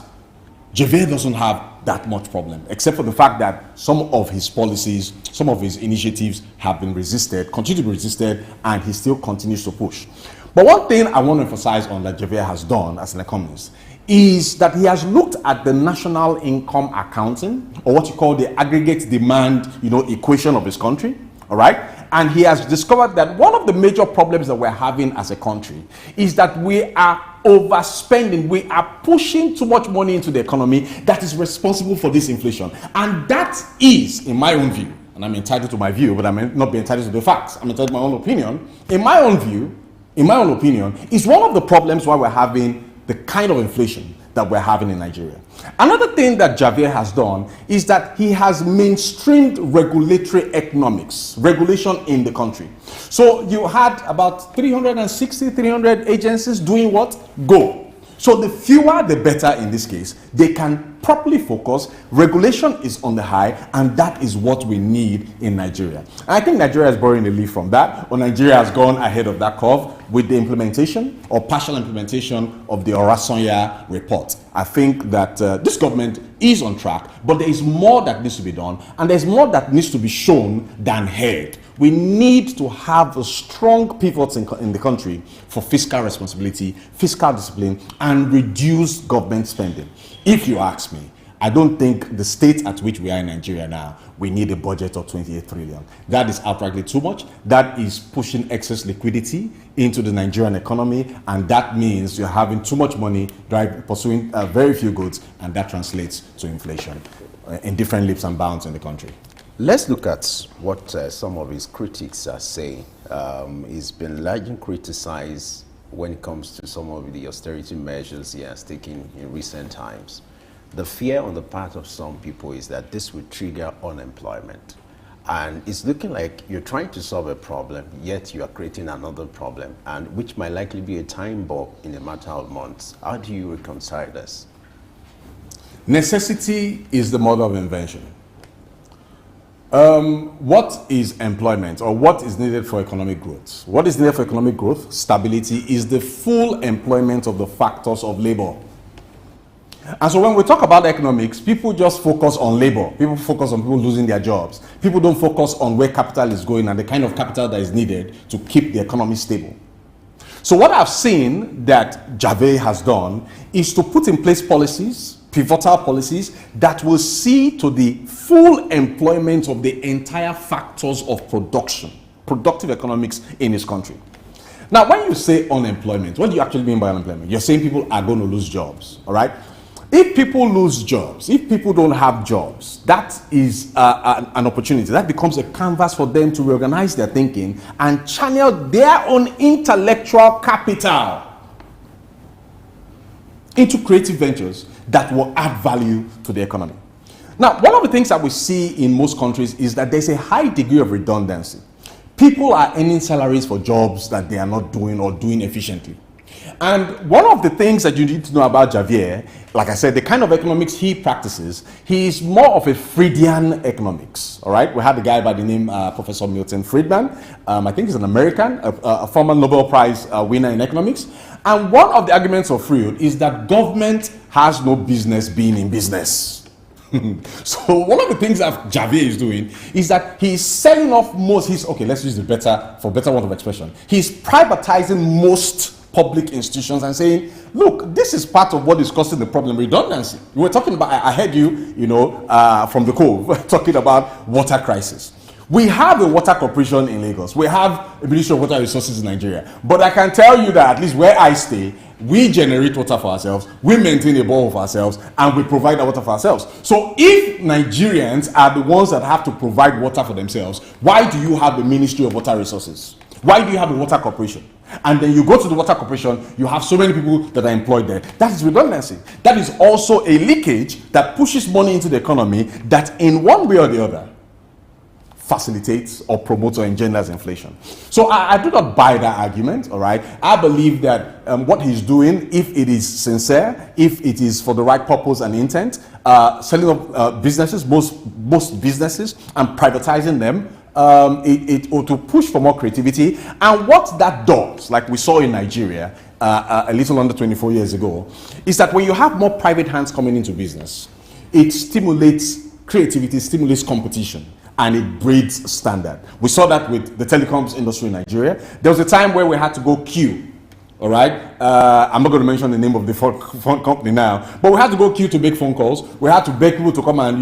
Javier doesn't have that much problem, except for the fact that some of his policies, some of his initiatives have been resisted, continue to be resisted, and he still continues to push. But one thing I want to emphasize on that Javier has done as an economist is that he has looked at the national income accounting, or what you call the aggregate demand, equation of his country, all right? And he has discovered that one of the major problems that we're having as a country is that we are overspending. We are pushing too much money into the economy that is responsible for this inflation. And that is, in my own view, and I'm entitled to my view, but I may not be entitled to the facts. I'm entitled to my own opinion. In my own view, is one of the problems why we're having the kind of inflation that we're having in Nigeria. Another thing that Javier has done is that he has mainstreamed regulatory economics, regulation in the country. So you had about 300 agencies doing what? Go. So the fewer, the better in this case. They can properly focus. Regulation is on the high, and that is what we need in Nigeria. And I think Nigeria is borrowing a leaf from that, or Nigeria has gone ahead of that curve with the implementation or partial implementation of the Orasanya report. I think that this government is on track, but there is more that needs to be done, and there's more that needs to be shown than heard. We need to have a strong pivot in the country for fiscal responsibility, fiscal discipline, and reduce government spending. If you ask me, I don't think the state at which we are in Nigeria now, we need a budget of 28 trillion. That is outrightly too much. That is pushing excess liquidity into the Nigerian economy, and that means you're having too much money pursuing very few goods, and that translates to inflation in different leaps and bounds in the country. Let's look at what some of his critics are saying. He's been largely criticized when it comes to some of the austerity measures he has taken in recent times. The fear on the part of some people is that this will trigger unemployment. And it's looking like you're trying to solve a problem, yet you are creating another problem, and which might likely be a time bomb in a matter of months. How do you reconcile this? Necessity is the mother of invention. What is employment, or what is needed for economic growth? What is needed for economic growth, stability, is the full employment of the factors of labor. And so when we talk about economics, people just focus on labor. People focus on people losing their jobs. People don't focus on where capital is going and the kind of capital that is needed to keep the economy stable. So what I've seen that Javier has done is to put in place policies, pivotal policies, that will see to the full employment of the entire factors of production, productive economics in this country. Now, when you say unemployment, what do you actually mean by unemployment? You're saying people are going to lose jobs, all right? If people lose jobs, if people don't have jobs, that is an opportunity. That becomes a canvas for them to reorganize their thinking and channel their own intellectual capital into creative ventures that will add value to the economy. Now, one of the things that we see in most countries is that there's a high degree of redundancy. People are earning salaries for jobs that they are not doing or doing efficiently. And one of the things that you need to know about Javier, like I said, the kind of economics he practices, he is more of a Freudian economics, all right? We had a guy by the name Professor Milton Friedman. I think he's an American, a former Nobel Prize winner in economics. And one of the arguments of Freud is that government has no business being in business. So one of the things that Javier is doing is that he's selling off most his, okay, let's use the better word of expression. He's privatizing most public institutions and saying, look, this is part of what is causing the problem, redundancy. We were talking about, I heard you, from the Cove, talking about water crisis. We have a water corporation in Lagos. We have a Ministry of Water Resources in Nigeria. But I can tell you that at least where I stay, we generate water for ourselves, we maintain a borehole for ourselves, and we provide the water for ourselves. So if Nigerians are the ones that have to provide water for themselves, why do you have the Ministry of Water Resources? Why do you have a water corporation? And then you go to the water corporation, you have so many people that are employed there. That is redundancy. That is also a leakage that pushes money into the economy that in one way or the other facilitates or promotes or engenders inflation. So I do not buy that argument, all right? I believe that what he's doing, if it is sincere, if it is for the right purpose and intent, selling up businesses, most businesses, and privatizing them, it ought to push for more creativity. And what that does, like we saw in Nigeria a little under 24 years ago, is that when you have more private hands coming into business, it stimulates creativity, stimulates competition, and it breeds standard. We saw that with the telecoms industry in Nigeria. There was a time where we had to go queue. All right, I'm not going to mention the name of the phone company now, but we had to go queue to make phone calls. We had to beg people to come and,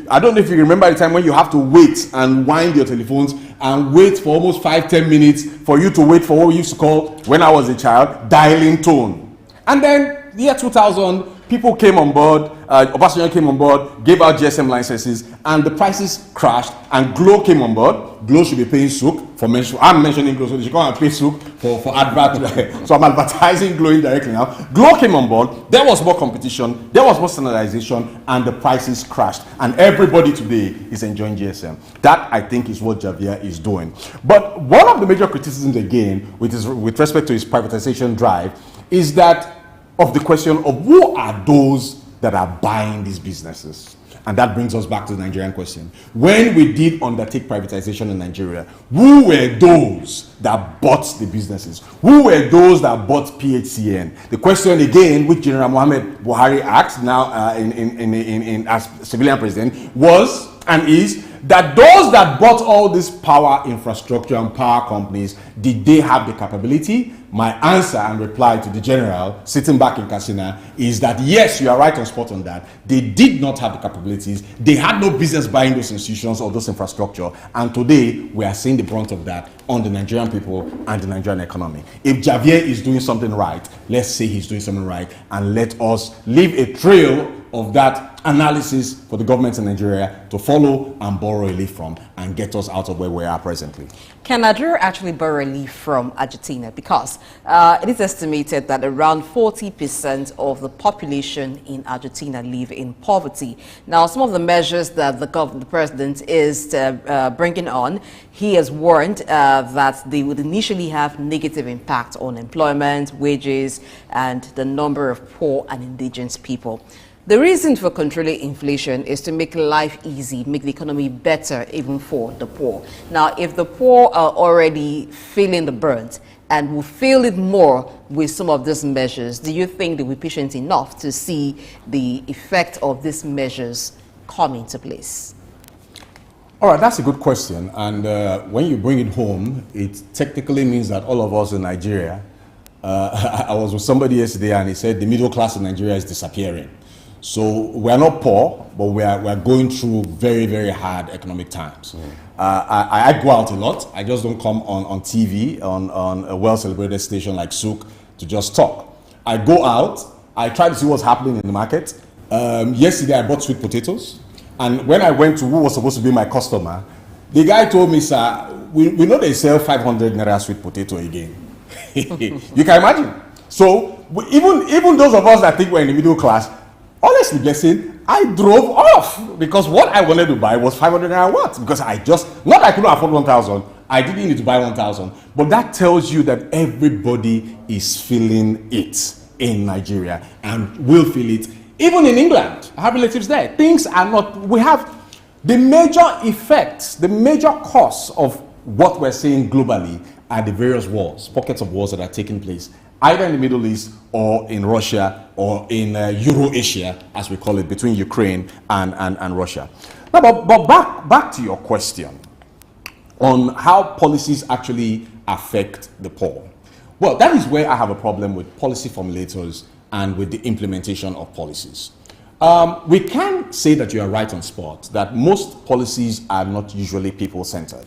I don't know if you remember the time when you have to wait and wind your telephones and wait for almost 5-10 minutes for you to wait for what we used to call, when I was a child, dialing tone. And then the year 2000, people came on board, Obasanjo came on board, gave out GSM licenses, and the prices crashed, and Glo came on board. Glo should be paying SOUQ for mention. I'm mentioning Glo, so they should come and pay SOUQ for advert. So I'm advertising Glo indirectly now. Glo came on board, there was more competition, there was more standardization, and the prices crashed. And everybody today is enjoying GSM. That, I think, is what Javier is doing. But one of the major criticisms, again, with respect to his privatization drive, is that of the question of who are those that are buying these businesses. And that brings us back to the Nigerian question. When we did undertake privatization in Nigeria, who were those that bought the businesses? Who were those that bought PHCN? The question again, which General Mohammed Buhari asked now as civilian president, was and is that those that bought all this power infrastructure and power companies, did they have the capability? My answer and reply to the general sitting back in Katsina is that yes, you are right on spot on that. They did not have the capabilities. They had no business buying those institutions or those infrastructure. And today, we are seeing the brunt of that on the Nigerian people and the Nigerian economy. If Javier is doing something right, let's say he's doing something right, and let us leave a trail of that analysis for the government in Nigeria to follow and borrow a leaf from and get us out of where we are presently. Can Nigeria actually borrow a leaf from Argentina? Because it is estimated that around 40% of the population in Argentina live in poverty. Now, some of the measures that the president is bringing on, he has warned that they would initially have negative impact on employment, wages, and the number of poor and indigenous people. The reason for controlling inflation is to make life easy, make the economy better even for the poor. Now, if the poor are already feeling the brunt and will feel it more with some of these measures, do you think they'll be patient enough to see the effect of these measures come into place? All right, that's a good question. And when you bring it home, it technically means that all of us in Nigeria, I was with somebody yesterday and he said the middle class in Nigeria is disappearing. So we're not poor, but we're going through very, very hard economic times. I go out a lot. I just don't come on TV, on a well-celebrated station like SOUQ to just talk. I go out. I try to see what's happening in the market. Yesterday, I bought sweet potatoes. And when I went to who was supposed to be my customer, the guy told me, sir, we know they sell 500 naira sweet potato again. You can imagine. So even those of us that think we're in the middle class, honestly, blessing, I drove off because what I wanted to buy was 500 naira what? Because I just, not I couldn't afford 1,000, I didn't need to buy 1,000. But that tells you that everybody is feeling it in Nigeria and will feel it. Even in England, I have relatives there. Things are not, we have the major effects, the major cause of what we're seeing globally are the various wars, pockets of wars that are taking place, either in the Middle East or in Russia or in Eurasia, as we call it, between Ukraine and Russia. Now, but back to your question on how policies actually affect the poor. Well, that is where I have a problem with policy formulators and with the implementation of policies. We can say that you are right on spot, that most policies are not usually people-centered.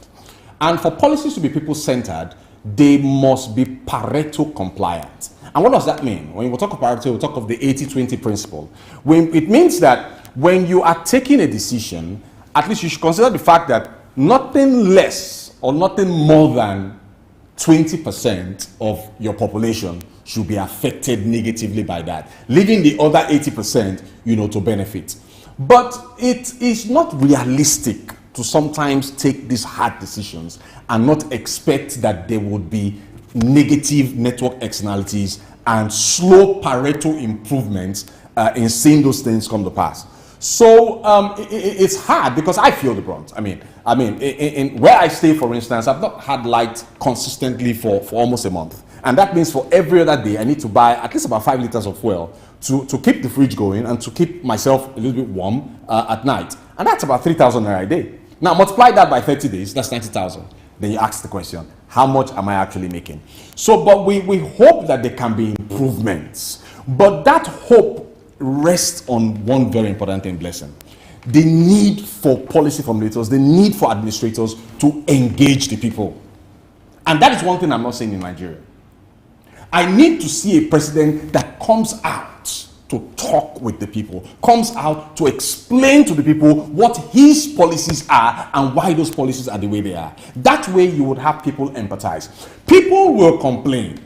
And for policies to be people-centered, they must be Pareto compliant. And what does that mean? When we talk of Pareto, we talk of the 80-20 principle. It means that when you are taking a decision, at least you should consider the fact that nothing less or nothing more than 20% of your population should be affected negatively by that, leaving the other 80%, to benefit. But it is not realistic to sometimes take these hard decisions and not expect that there would be negative network externalities and slow Pareto improvements in seeing those things come to pass. So it's hard because I feel the brunt. I mean, in where I stay, for instance, I've not had light consistently for almost a month. And that means for every other day, I need to buy at least about 5 liters of fuel to keep the fridge going and to keep myself a little bit warm at night. And that's about 3,000 naira a day. Now, multiply that by 30 days, that's 90,000. Then you ask the question, how much am I actually making? So, but we hope that there can be improvements. But that hope rests on one very important thing, blessing. The need for policy formulators, the need for administrators to engage the people. And that is one thing I'm not saying in Nigeria. I need to see a president that comes out to talk with the people, comes out to explain to the people what his policies are and why those policies are the way they are. That way you would have people empathize. People will complain.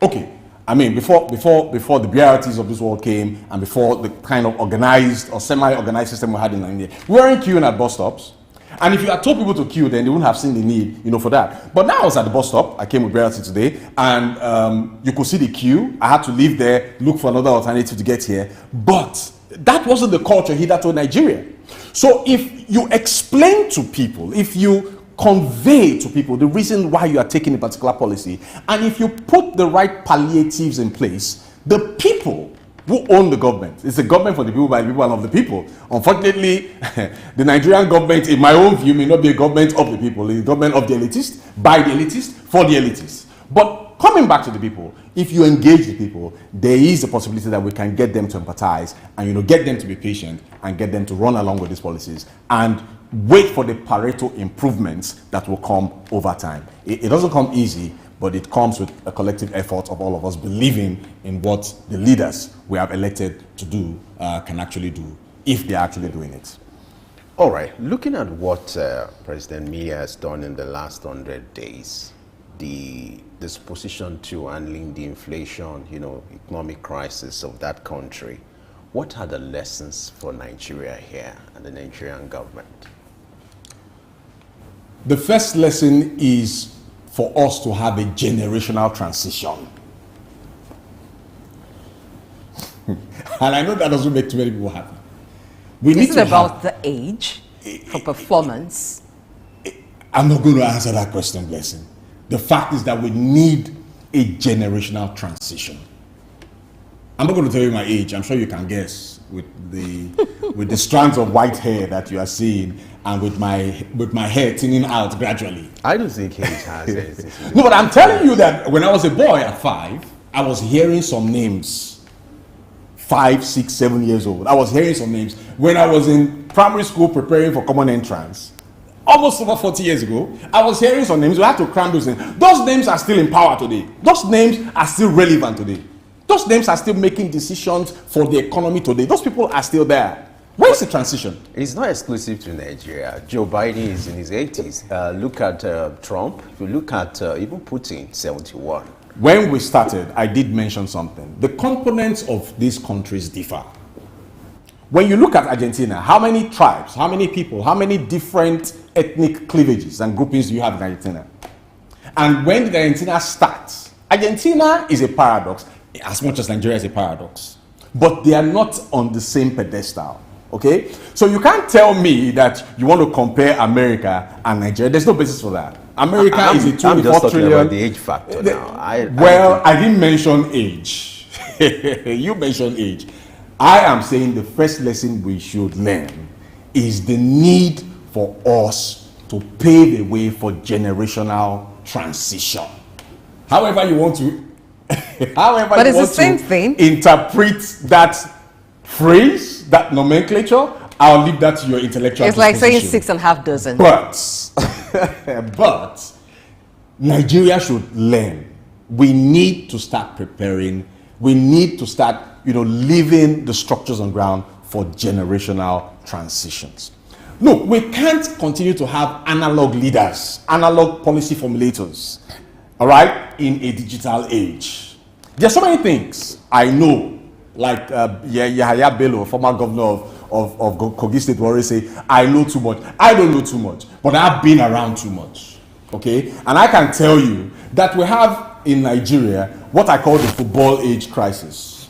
Okay, I mean, before the BRTs of this world came and before the kind of organized or semi-organized system we had in Nigeria, we weren't queuing at bus stops. And if you had told people to queue, then they wouldn't have seen the need, for that. But now I was at the bus stop. I came with BRT today, and you could see the queue. I had to leave there, look for another alternative to get here. But that wasn't the culture hitherto in Nigeria. So if you explain to people, if you convey to people the reason why you are taking a particular policy, and if you put the right palliatives in place, the people Who own the government? It's a government for the people, by the people, and of the people. Unfortunately, the Nigerian government, in my own view, may not be a government of the people. It's a government of the elitists, by the elitists, for the elitists. But coming back to the people, if you engage the people, there is a possibility that we can get them to empathize and get them to be patient and get them to run along with these policies and wait for the Pareto improvements that will come over time. It doesn't come easy, but it comes with a collective effort of all of us believing in what the leaders we have elected to do can actually do, if they're actually doing it. All right, looking at what President Mia has done in the last 100 days, the disposition to handling the inflation, economic crisis of that country, what are the lessons for Nigeria here and the Nigerian government? The first lesson is for us to have a generational transition. And I know that doesn't make too many people happy. Is it about the age for performance? I'm not going to answer that question, Blessing. The fact is that we need a generational transition. I'm not going to tell you my age. I'm sure you can guess with the strands of white hair that you are seeing and with my hair thinning out gradually. I don't think age has anything to do. No, but I'm telling you that when I was a boy at 5, I was hearing some names. 5, 6, 7 years old. I was hearing some names. When I was in primary school preparing for common entrance, almost over 40 years ago, I was hearing some names. We had to cram those names. Those names are still in power today. Those names are still relevant today. Those names are still making decisions for the economy today. Those people are still there. Where's the transition? It's not exclusive to Nigeria. Joe Biden is in his 80s. Look at Trump. If you look at even Putin, 71. When we started, I did mention something. The components of these countries differ. When you look at Argentina, how many tribes, how many people, how many different ethnic cleavages and groupings do you have in Argentina? And when did Argentina start? Argentina is a paradox, as much as Nigeria is a paradox. But they are not on the same pedestal. Okay? So you can't tell me that you want to compare America and Nigeria. There's no basis for that. America is a 24 trillion. About the age factor now. I didn't mention age. You mentioned age. I am saying the first lesson we should learn is the need for us to pave the way for generational transition. However you want to, but it's the same thing. Interpret that phrase, that nomenclature, I'll leave that to your intellectual It's like saying 6.5 dozen. But Nigeria should learn. We need to start preparing. We need to start, leaving the structures on ground for generational transitions. Look, we can't continue to have analog leaders, analog policy formulators, all right, in a digital age. There's so many things I know, like Yahaya Bello, former governor of Kogi State, will always say, I know too much. I don't know too much, but I've been around too much. Okay? And I can tell you that we have in Nigeria what I call the football age crisis.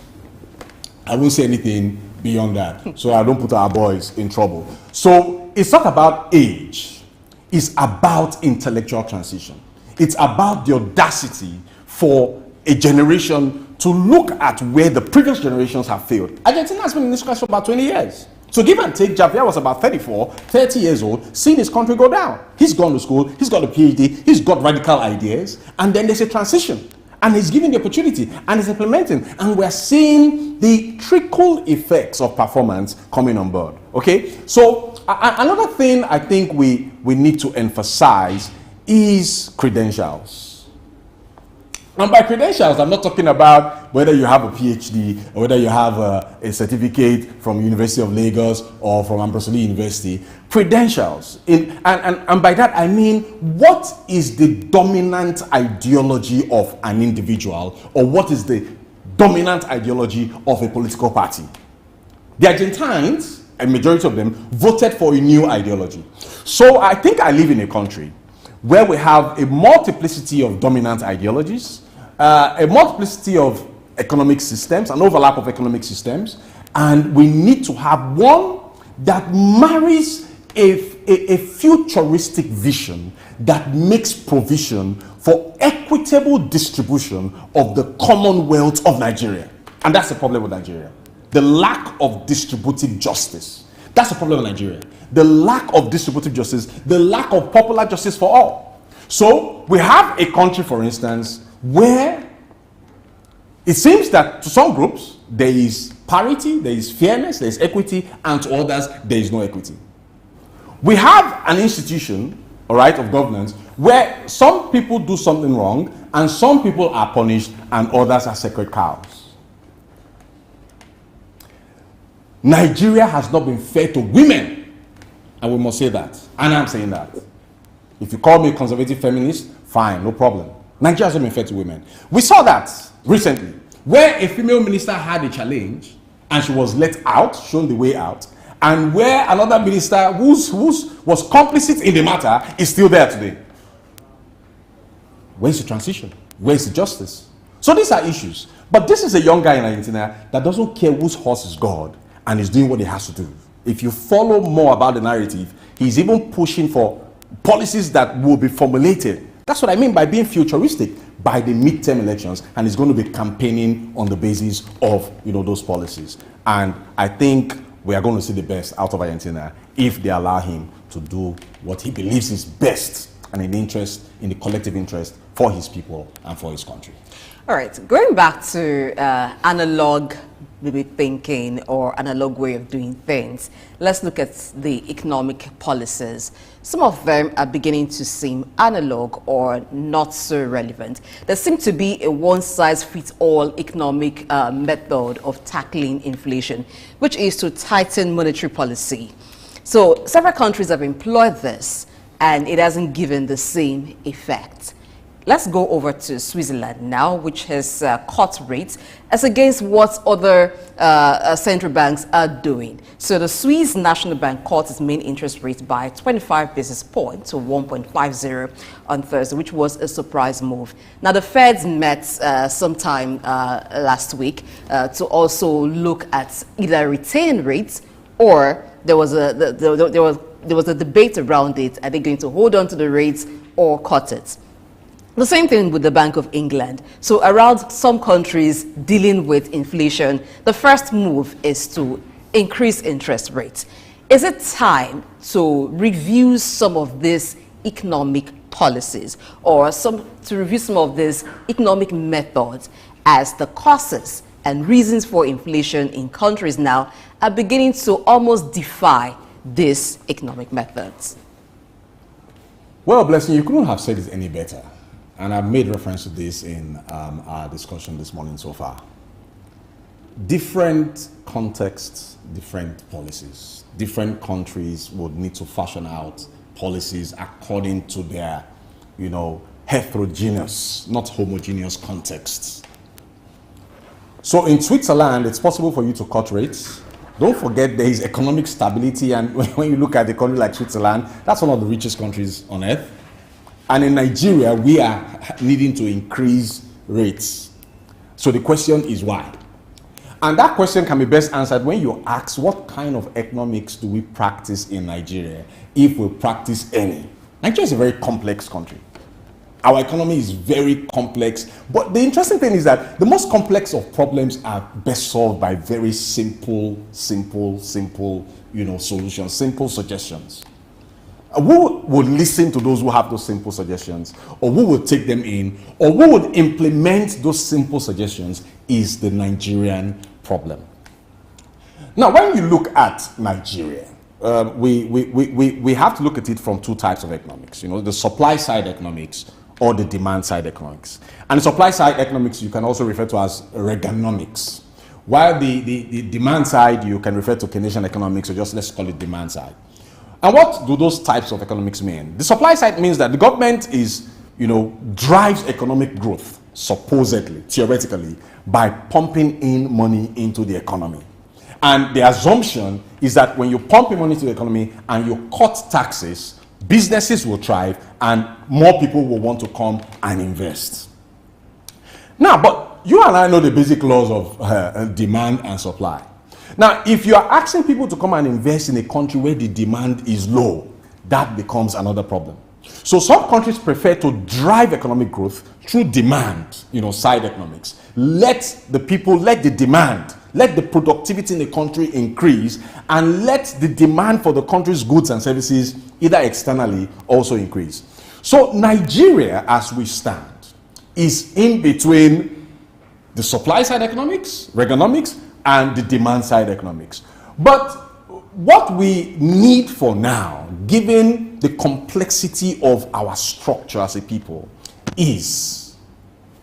I won't say anything beyond that, so I don't put our boys in trouble. So it's not about age. It's about intellectual transition. It's about the audacity for a generation to look at where the previous generations have failed. Argentina has been in this crisis for about 20 years. So give and take, Javier was about 30 years old, seeing his country go down. He's gone to school, he's got a PhD, he's got radical ideas, and then there's a transition. And he's given the opportunity, and he's implementing. And we're seeing the trickle effects of performance coming on board. Okay? So another thing I think we need to emphasize is credentials. And by credentials, I'm not talking about whether you have a PhD or whether you have a certificate from University of Lagos or from Ambrosoli University. Credentials. And by that, I mean, what is the dominant ideology of an individual, or what is the dominant ideology of a political party? The Argentines, a majority of them, voted for a new ideology. So I think I live in a country where we have a multiplicity of dominant ideologies, a multiplicity of economic systems, an overlap of economic systems, and we need to have one that marries a futuristic vision that makes provision for equitable distribution of the Commonwealth of Nigeria. And that's the problem with Nigeria. The lack of distributive justice. That's the problem with Nigeria. The lack of distributive justice, the lack of popular justice for all. So we have a country, for instance, where it seems that to some groups there is parity, there is fairness, there is equity, and to others there is no equity. We have an institution, all right, of governance where some people do something wrong and some people are punished and others are sacred cows. Nigeria has not been fair to women, and we must say that, and I'm saying that. If you call me a conservative feminist, fine, no problem. Nigeria has not been fair to women. We saw that recently, where a female minister had a challenge and she was let out, shown the way out, and where another minister who was complicit in the matter is still there today. Where's the transition? Where's the justice? So these are issues. But this is a young guy in Argentina that doesn't care whose horse is God and is doing what he has to do. If you follow more about the narrative, he's even pushing for policies that will be formulated. That's what I mean by being futuristic by the midterm elections, and he's going to be campaigning on the basis of those policies. And I think we are going to see the best out of Argentina if they allow him to do what he believes is best and in the collective interest for his people and for his country. All right, going back to analog maybe thinking or analog way of doing things, let's look at the economic policies. Some of them are beginning to seem analog or not so relevant. There seems to be a one-size-fits-all economic method of tackling inflation, which is to tighten monetary policy. So several countries have employed this, and it hasn't given the same effect. Let's go over to Switzerland now, which has cut rates as against what other central banks are doing. So the Swiss National Bank cut its main interest rate by 25 basis points to 1.50 on Thursday, which was a surprise move. Now the Fed met sometime last week to also look at either retaining rates, or there was a debate around it. Are they going to hold on to the rates or cut it? The same thing with the Bank of England. So around some countries dealing with inflation, the first move is to increase interest rates. Is it time to review some of these economic policies or to review some of these economic methods, as the causes and reasons for inflation in countries now are beginning to almost defy these economic methods? Well, Blessing, you couldn't have said it any better. And I've made reference to this in our discussion this morning so far. Different contexts, different policies. Different countries would need to fashion out policies according to their, heterogeneous, not homogeneous contexts. So in Switzerland, it's possible for you to cut rates. Don't forget there is economic stability, and when you look at a country like Switzerland, that's one of the richest countries on earth. And in Nigeria, we are needing to increase rates. So the question is why? And that question can be best answered when you ask, what kind of economics do we practice in Nigeria, if we practice any? Nigeria is a very complex country. Our economy is very complex. But the interesting thing is that the most complex of problems are best solved by very simple solutions, simple suggestions. Who would listen to those who have those simple suggestions, or who would take them in, or who would implement those simple suggestions is the Nigerian problem. Now, when you look at Nigeria, we have to look at it from two types of economics, the supply side economics or the demand side economics. And the supply side economics you can also refer to as Reaganomics, while the demand side you can refer to Keynesian economics, or just let's call it demand side. And what do those types of economics mean? The supply side means that the government drives economic growth, supposedly, theoretically, by pumping in money into the economy. And the assumption is that when you pump in money into the economy and you cut taxes, businesses will thrive and more people will want to come and invest. Now, but you and I know the basic laws of demand and supply. Now, if you are asking people to come and invest in a country where the demand is low, that becomes another problem. So some countries prefer to drive economic growth through demand, side economics. Let the people, let the demand, let the productivity in the country increase, and let the demand for the country's goods and services, either externally, also increase. So Nigeria, as we stand, is in between the supply side economics, Reaganomics, and the demand side economics. But what we need for now, given the complexity of our structure as a people, is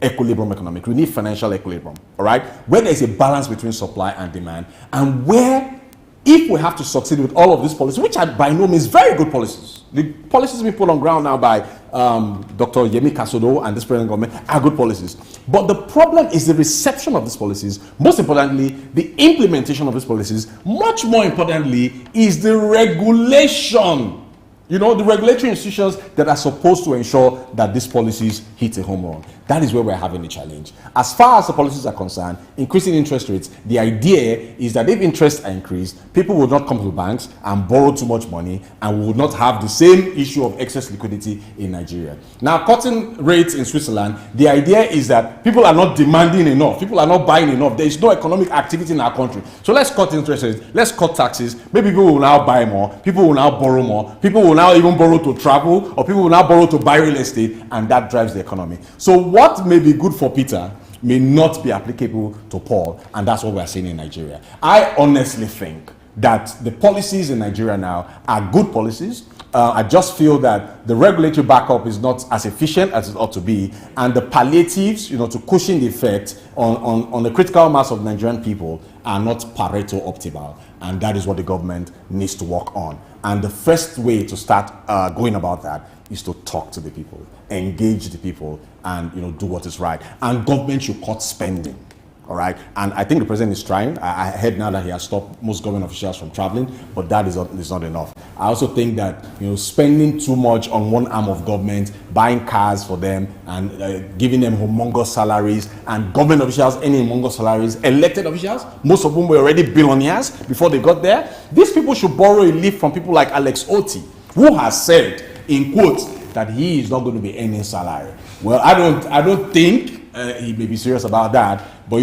equilibrium economics. We need financial equilibrium, all right? Where there is a balance between supply and demand, and where, if we have to succeed with all of these policies, which are by no means very good policies, the policies being put on ground now by Dr. Yemi Kasodo and this present government are good policies. But the problem is the reception of these policies. Most importantly, the implementation of these policies. Much more importantly is the regulation. The regulatory institutions that are supposed to ensure that these policies hit a home run. That is where we're having a challenge. As far as the policies are concerned, increasing interest rates, the idea is that if interests are increased, people will not come to banks and borrow too much money, and we will not have the same issue of excess liquidity in Nigeria. Now, cutting rates in Switzerland, the idea is that people are not demanding enough. People are not buying enough. There is no economic activity in our country. So let's cut interest rates. Let's cut taxes. Maybe people will now buy more. People will now borrow more. People will now even borrow to travel, or people will now borrow to buy real estate, and that drives the economy. So what may be good for Peter may not be applicable to Paul, and that's what we're seeing in Nigeria. I honestly think that the policies in Nigeria now are good policies. I just feel that the regulatory backup is not as efficient as it ought to be, and the palliatives, to cushion the effect on the critical mass of Nigerian people are not Pareto optimal, and that is what the government needs to work on. And the first way to start going about that is to talk to the people, engage the people, and do what is right. And government should cut spending. All right, and I think the president is trying. I heard now that he has stopped most government officials from traveling, but that is not enough. I also think that spending too much on one arm of government, buying cars for them and giving them humongous salaries, and government officials earning humongous salaries, elected officials, most of whom were already billionaires before they got there. These people should borrow a lift from people like Alex Oti, who has said, in quotes, that he is not going to be earning salary. Well, I don't think he may be serious about that, but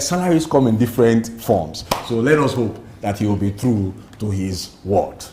salaries come in different forms. So let us hope that he will be true to his word.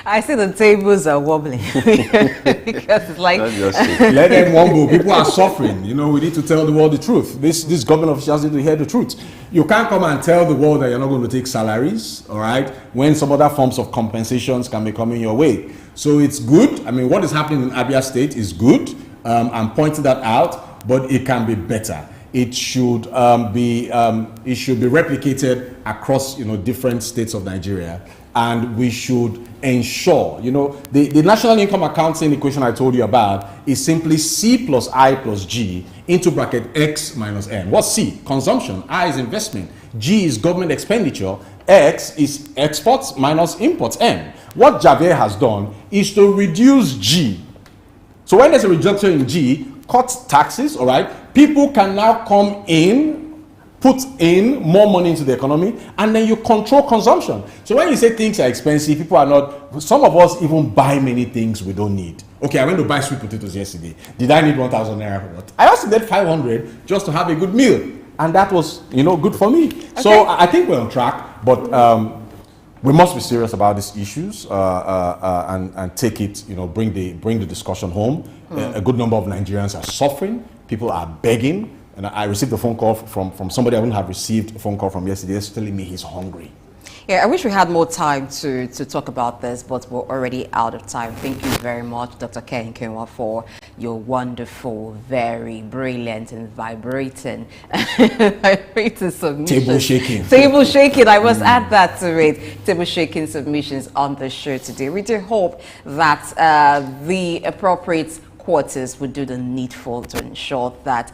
I see the tables are wobbling because it's like let them wobble. People are suffering. We need to tell the world the truth. These government officials need to hear the truth. You can't come and tell the world that you're not going to take salaries, all right, when some other forms of compensations can be coming your way. So it's good. I mean, what is happening in Abia State is good. I'm pointing that out, but it can be better. It should be replicated across different states of Nigeria, and we should ensure the national income accounting equation I told you about is simply C plus I plus G into bracket X minus N. What's C? Consumption. I is investment. G is government expenditure. X is exports minus imports. N. What Javier has done is to reduce G. So when there's a reduction in G, cut taxes, all right? People can now come in, put in more money into the economy, and then you control consumption. So when you say things are expensive, people are not, some of us even buy many things we don't need. Okay, I went to buy sweet potatoes yesterday. Did I need 1,000 naira for what? I also did 500 just to have a good meal. And that was, good for me. Okay. So I think we're on track, but we must be serious about these issues and take it, bring the discussion home. A good number of Nigerians are suffering. People are begging. And I received a phone call from somebody I wouldn't have received a phone call from yesterday. He's telling me he's hungry. Yeah, I wish we had more time to talk about this, but we're already out of time. Thank you very much, Dr. Ken Kenwa, for your wonderful, very brilliant and vibrating submissions. Table shaking. Table shaking, I must add that to it. Table shaking submissions on the show today. We do hope that the appropriate quarters would do the needful to ensure that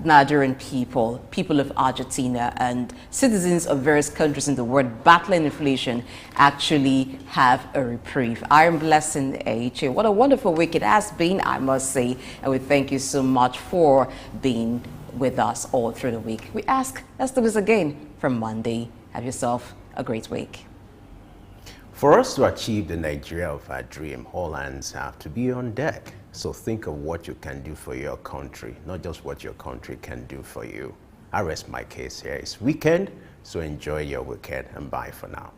Nigerian people of Argentina and citizens of various countries in the world battling inflation actually have a reprieve. I'm blessing AHA. What a wonderful week it has been, I must say, and we thank you so much for being with us all through the week. We ask, let's do this again from Monday. Have yourself a great week. For us to achieve the Nigeria of our dream, all hands have to be on deck. So think of what you can do for your country, not just what your country can do for you. I rest my case here. It's weekend, so enjoy your weekend and bye for now.